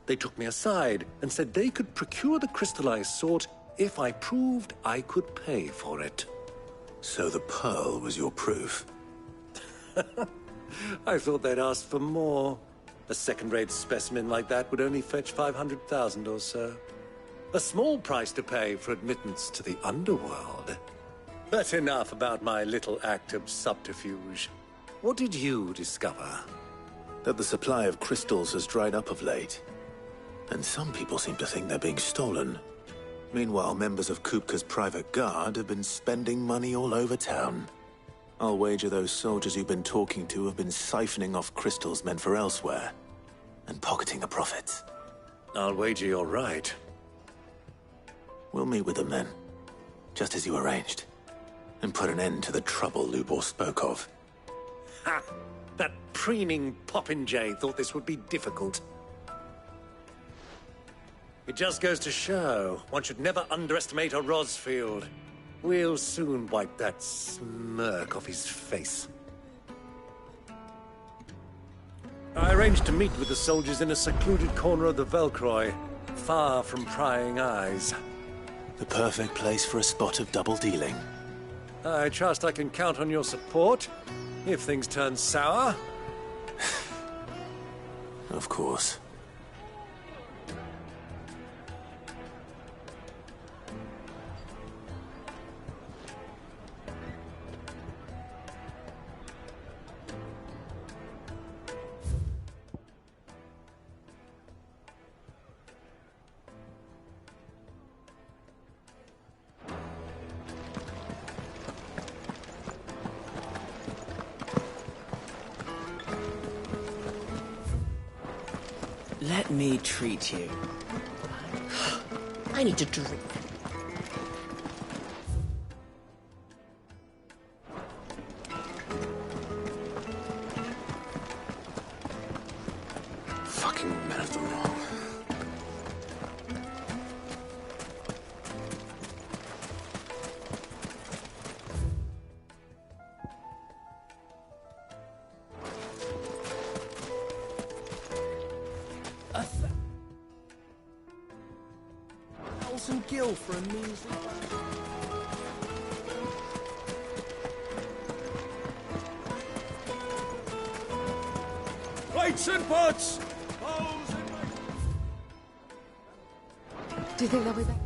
They took me aside and said they could procure the crystal I sought if I proved I could pay for it. So the pearl was your proof? I thought they'd asked for more. A second-rate specimen like that would only fetch 500,000 or so. A small price to pay for admittance to the underworld. But enough about my little act of subterfuge. What did you discover? That the supply of crystals has dried up of late. And some people seem to think they're being stolen. Meanwhile, members of Kupka's private guard have been spending money all over town. I'll wager those soldiers you've been talking to have been siphoning off crystals meant for elsewhere, and pocketing the profits. I'll wager you're right. We'll meet with them then, just as you arranged, and put an end to the trouble Lubor spoke of. Ha! That preening popinjay thought this would be difficult. It just goes to show, one should never underestimate a Rosfield. We'll soon wipe that smirk off his face. I arranged to meet with the soldiers in a secluded corner of the Velcroy, far from prying eyes. The perfect place for a spot of double dealing. I trust I can count on your support, if things turn sour. Of course. Let me treat you. I need to drink. Fucking men of the wrong. Gil for a measly... Plates and pots! Do you think they'll be back?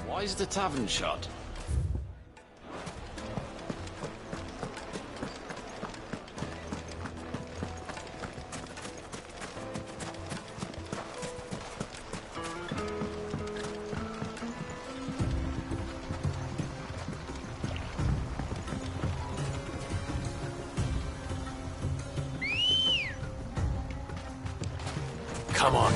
Why is the tavern shut? Come on.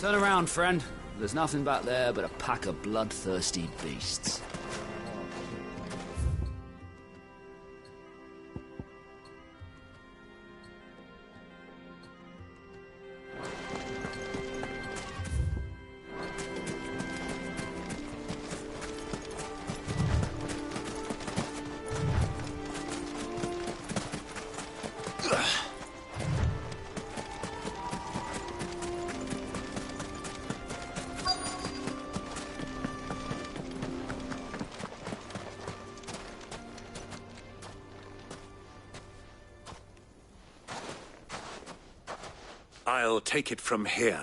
Turn around, friend. There's nothing back there but a pack of bloodthirsty beasts. I'll take it from here.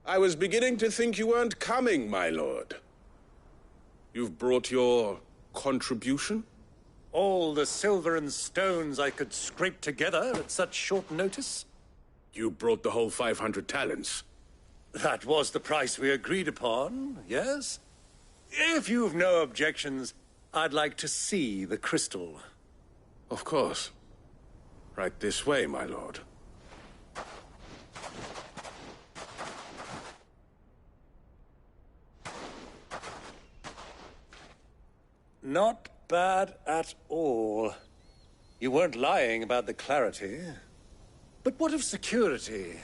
I was beginning to think you weren't coming, my lord. You've brought your contribution? All the silver and stones I could scrape together at such short notice? You brought the whole 500 talents. That was the price we agreed upon, yes? If you've no objections, I'd like to see the crystal. Of course. Right this way, my lord. Not bad at all. You weren't lying about the clarity. But what of security?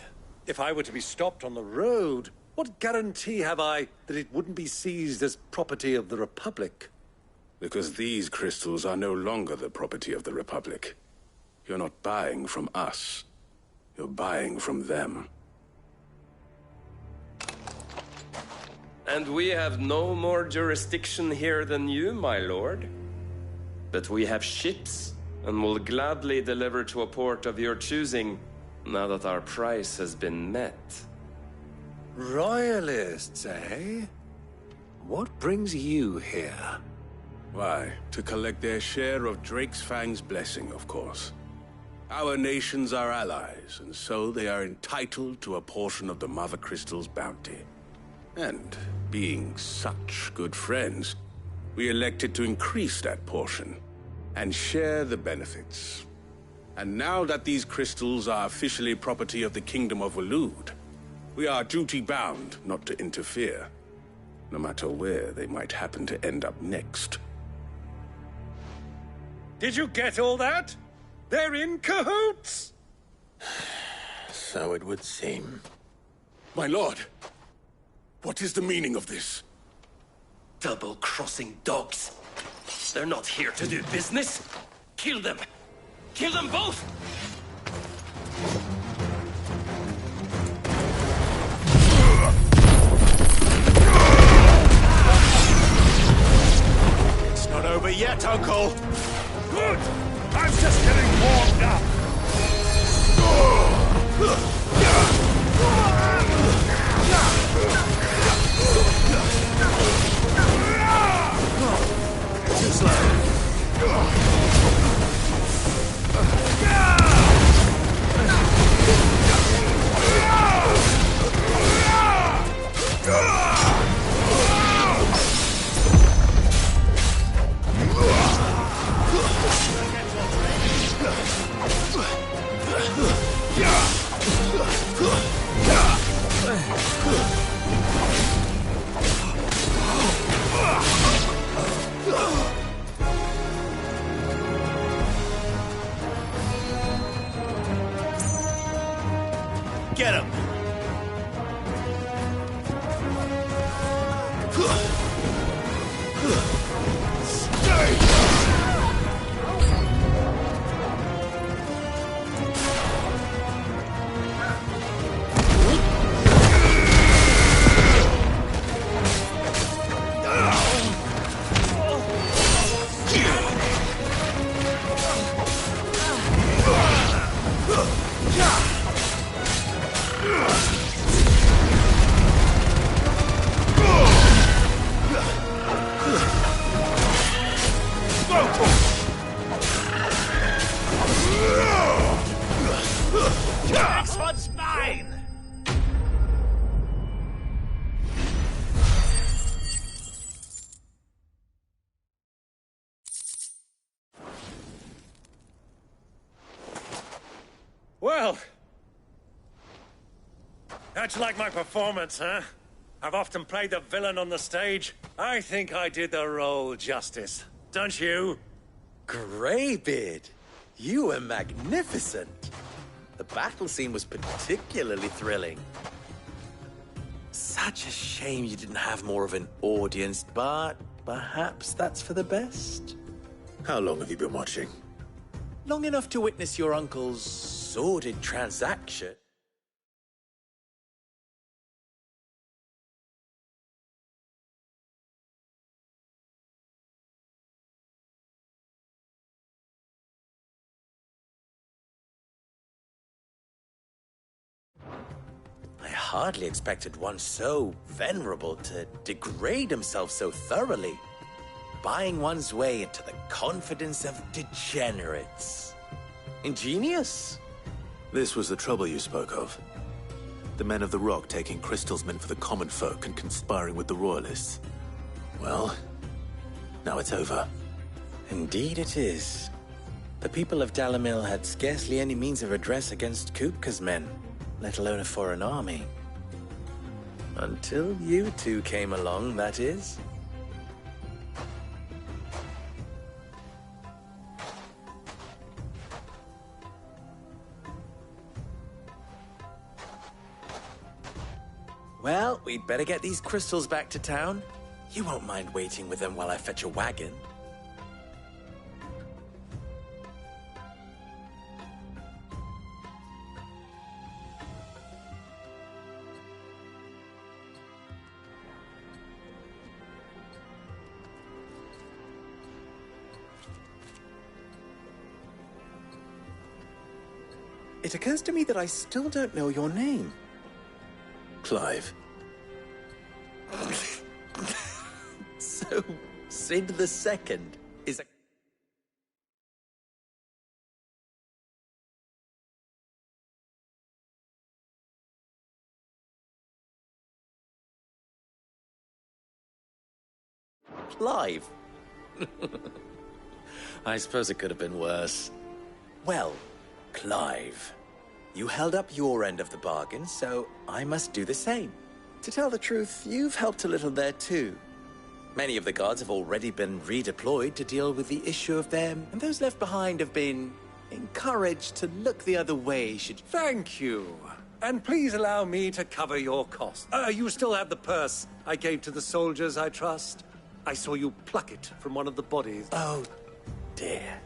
If I were to be stopped on the road, what guarantee have I that it wouldn't be seized as property of the Republic? Because these crystals are no longer the property of the Republic. You're not buying from us. You're buying from them. And we have no more jurisdiction here than you, my lord. But we have ships, and will gladly deliver to a port of your choosing, now that our price has been met. Royalists, eh? What brings you here? Why, to collect their share of Drake's Fang's blessing, of course. Our nations are allies, and so they are entitled to a portion of the Mother Crystal's bounty. And, being such good friends, we elected to increase that portion and share the benefits. And now that these crystals are officially property of the Kingdom of Waloed, we are duty-bound not to interfere, no matter where they might happen to end up next. Did you get all that? They're in cahoots! So it would seem. My lord, what is the meaning of this? Double-crossing dogs. They're not here to do business. Kill them. Kill them both! It's not over yet, Uncle! Good! I'm just getting warmed up! Too slow. Get him! How'd you like my performance, huh? I've often played the villain on the stage. I think I did the role justice. Don't you? Greybeard, you were magnificent. The battle scene was particularly thrilling. Such a shame you didn't have more of an audience, but perhaps that's for the best. How long have you been watching? Long enough to witness your uncle's sordid transaction. I hardly expected one so venerable to degrade himself so thoroughly, buying one's way into the confidence of degenerates. Ingenious. This was the trouble you spoke of. The men of the Rock taking crystals meant for the common folk and conspiring with the Royalists. Well, now it's over. Indeed it is. The people of Dalamil had scarcely any means of redress against Kupka's men, let alone a foreign army. Until you two came along, that is. Well, we'd better get these crystals back to town. You won't mind waiting with them while I fetch a wagon. It occurs to me that I still don't know your name. Clive. So, Sid the Second is a... Clive? I suppose it could have been worse. Well, Clive, you held up your end of the bargain, so I must do the same. To tell the truth, you've helped a little there too. Many of the guards have already been redeployed to deal with the issue of them, and those left behind have been encouraged to look the other way should... Thank you. And please allow me to cover your costs. You still have the purse I gave to the soldiers, I trust? I saw you pluck it from one of the bodies. Oh, dear.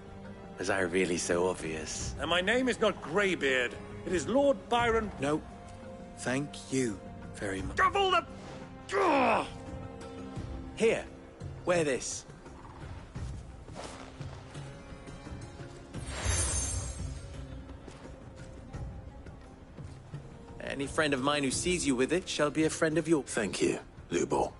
Was I really so obvious? And my name is not Greybeard. It is Lord Byron... No. Thank you very much. Of all the... Ugh! Here. Wear this. Any friend of mine who sees you with it shall be a friend of yours. Thank you, Lubor.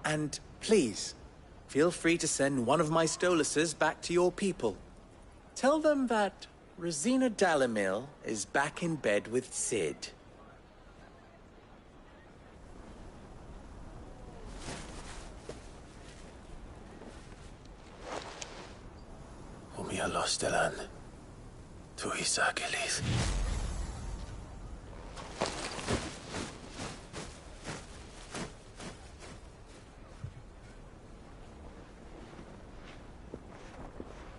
And please, feel free to send one of my Stoluses back to your people. Tell them that Rosina Dalamil is back in bed with Sid. Umia Lostelan. Tuisa Achilles.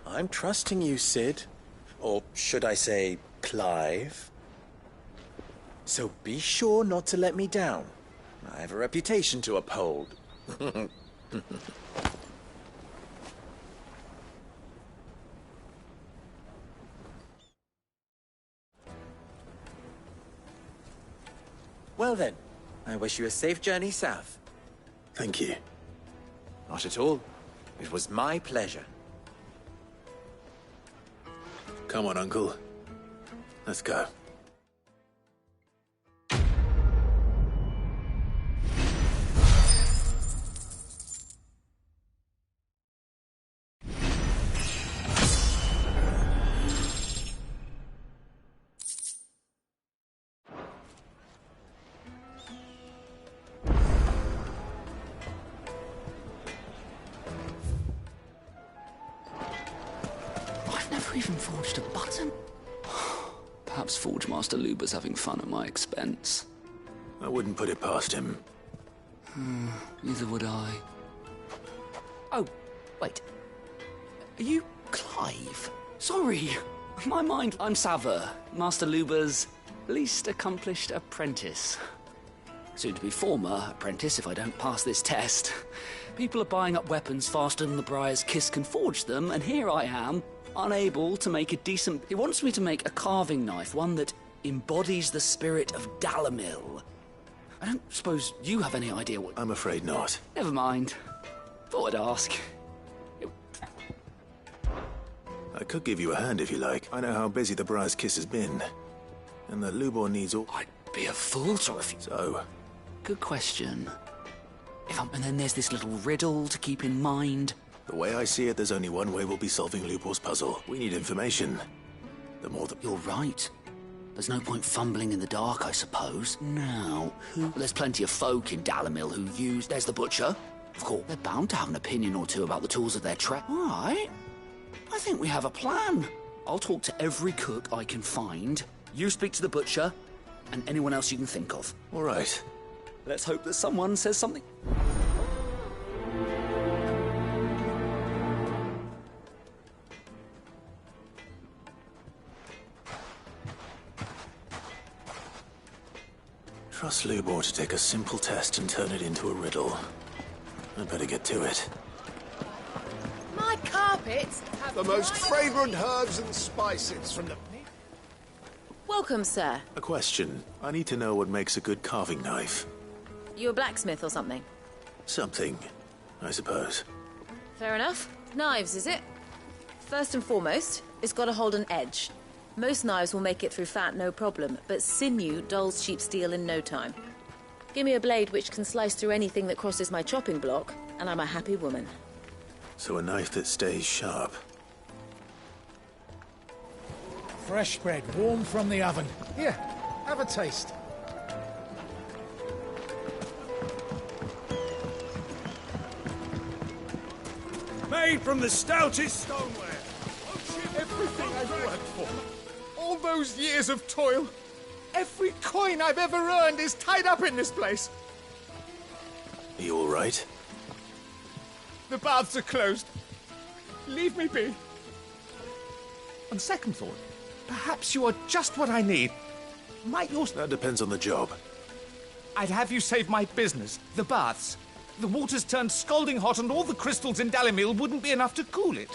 I'm trusting you, Sid. Or should I say, Clive. So be sure not to let me down. I have a reputation to uphold. Well then, I wish you a safe journey south. Thank you. Not at all. It was my pleasure. Come on, Uncle. Let's go. even forged a button. Perhaps Forge Master Luber's having fun at my expense. I wouldn't put it past him. Neither would I. Oh, wait. Are you Clive? Sorry, my mind. I'm Sava, Master Luber's least accomplished apprentice. Soon to be former apprentice if I don't pass this test. People are buying up weapons faster than the Briar's Kiss can forge them, and here I am, unable to make a decent... He wants me to make a carving knife, one that embodies the spirit of Dalamil. I don't suppose you have any idea what... I'm afraid not. Never mind. Thought I'd ask. I could give you a hand if you like. I know how busy the Briar's Kiss has been. And that Lubor needs all... I'd be a fool to refuse. So? Good question. And then there's this little riddle to keep in mind. The way I see it, there's only one way we'll be solving Lubor's puzzle. We need information. The more the... You're right. There's no point fumbling in the dark, I suppose. Now, who... There's plenty of folk in Dalamil who use... There's the butcher. Of course, they're bound to have an opinion or two about the tools of their trade. All right. I think we have a plan. I'll talk to every cook I can find. You speak to the butcher, and anyone else you can think of. All right. Let's hope that someone says something. Trust Lubor to take a simple test and turn it into a riddle. I'd better get to it. My carpets have the most fragrant herbs and spices from the... Welcome, sir. A question. I need to know what makes a good carving knife. You a blacksmith or something? Something, I suppose. Fair enough. Knives, is it? First and foremost, it's got to hold an edge. Most knives will make it through fat, no problem, but sinew dulls cheap steel in no time. Give me a blade which can slice through anything that crosses my chopping block, and I'm a happy woman. So a knife that stays sharp. Fresh bread, warm from the oven. Here, have a taste. Made from the stoutest stoneware. Everything I've worked for. All those years of toil. Every coin I've ever earned is tied up in this place. Are you all right? The baths are closed. Leave me be. On second thought, perhaps you are just what I need. Might yours... That depends on the job. I'd have you save my business, the baths. The water's turned scalding hot and all the crystals in Dalamil wouldn't be enough to cool it.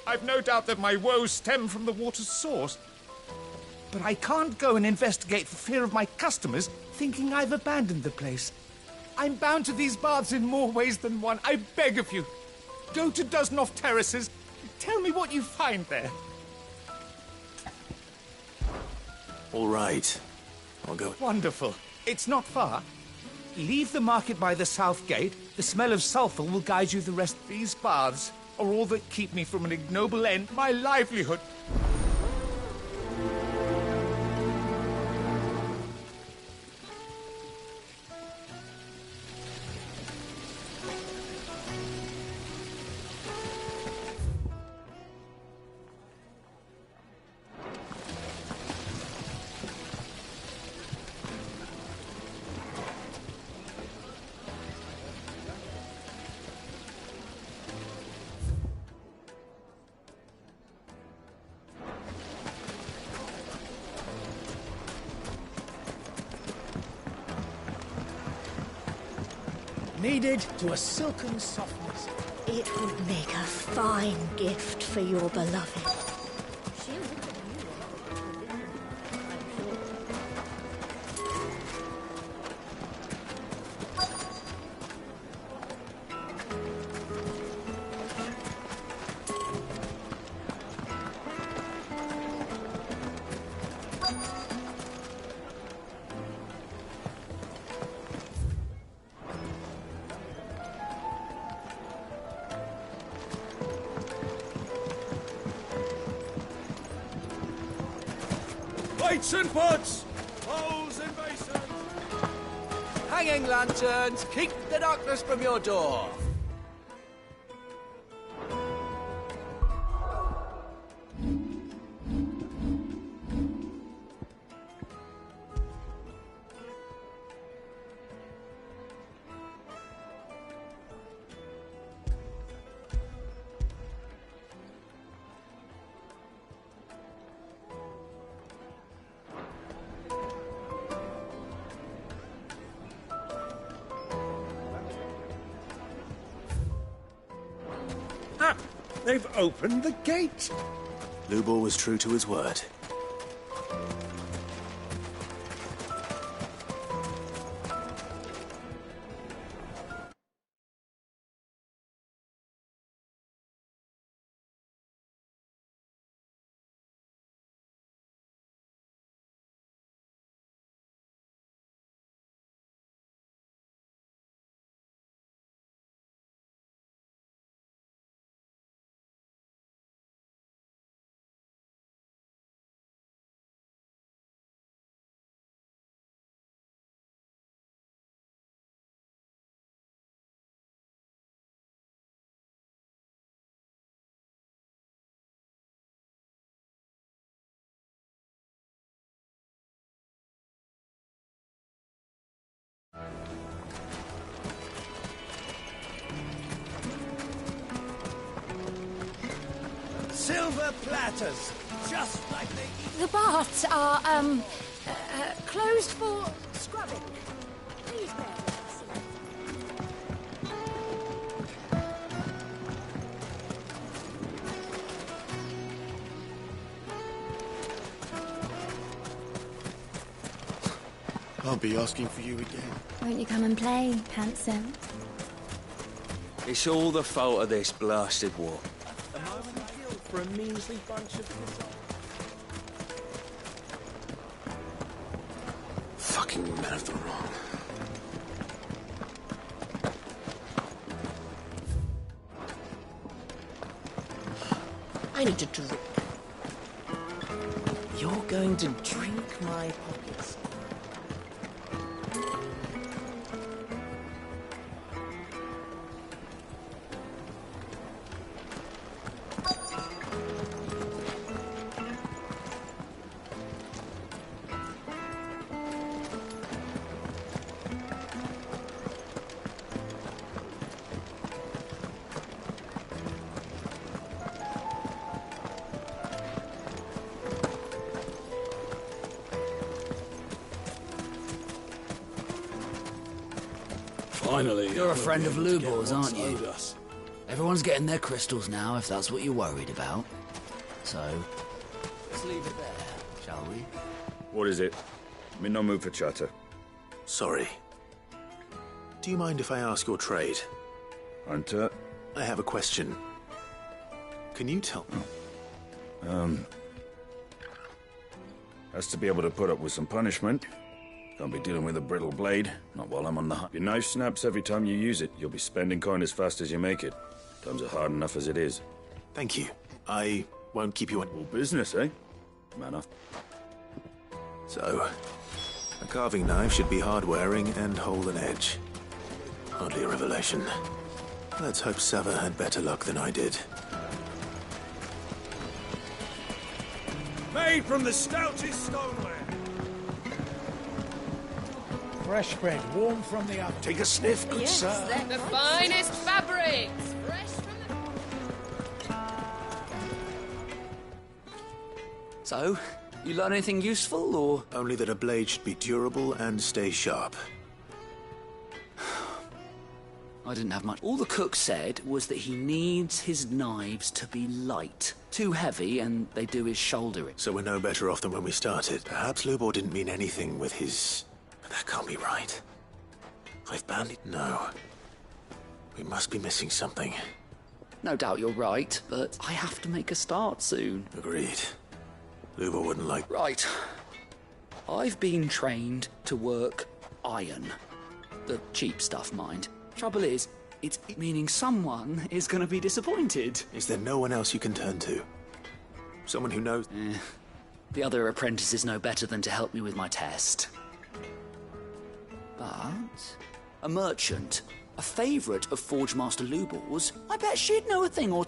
I've no doubt that my woes stem from the water's source. But I can't go and investigate for fear of my customers thinking I've abandoned the place. I'm bound to these baths in more ways than one. I beg of you, go to Dusnoff Terraces. Tell me what you find there. All right. I'll go. Wonderful. It's not far. Leave the market by the south gate. The smell of sulphur will guide you the rest. These baths are all that keep me from an ignoble end, my livelihood. Kneaded to a silken softness. It would make a fine gift for your beloved. Plates and pots! Bowls and basins! Hanging lanterns, keep the darkness from your door! They've opened the gate! Lubor was true to his word. Silver platters, just like they... The baths are, closed for scrubbing. Please bear with us. I'll be asking for you again. Won't you come and play, handsome? It's all the fault of this blasted war. A moment guilt for a measly bunch of missiles. Fucking men of the wrong. I need to drink. You're going to drink my pockets. Finally. You're a friend of Lubor's, aren't you? Everyone's getting their crystals now, if that's what you're worried about. So, let's leave it there, shall we? What is it? I'm in no mood for chatter. Sorry. Do you mind if I ask your trade? Hunter? I have a question. Can you tell me? Has to be able to put up with some punishment. Can't be dealing with a brittle blade, not while I'm on the hunt. Your knife snaps every time you use it. You'll be spending coin as fast as you make it. Times are hard enough as it is. Thank you. I won't keep you on... All business, eh? Manner. So, a carving knife should be hard-wearing and hold an edge. Hardly a revelation. Let's hope Sava had better luck than I did. Made from the stoutest stoneware. Fresh bread, warm from the oven. Take a sniff, good sir. The finest fabrics, fresh from the... So, you learn anything useful, or...? Only that a blade should be durable and stay sharp. I didn't have much. All the cook said was that he needs his knives to be light. Too heavy, and they do his shoulder it. So we're no better off than when we started. Perhaps Lubor didn't mean anything with his... That can't be right. I've banded... No. We must be missing something. No doubt you're right, but I have to make a start soon. Agreed. Lubor wouldn't like... Right. I've been trained to work iron. The cheap stuff, mind. Trouble is, it's meaning someone is going to be disappointed. Is there no one else you can turn to? Someone who knows... The other apprentices know better than to help me with my test. But a merchant, a favourite of Forge Master Lubor's, I bet she'd know a thing or...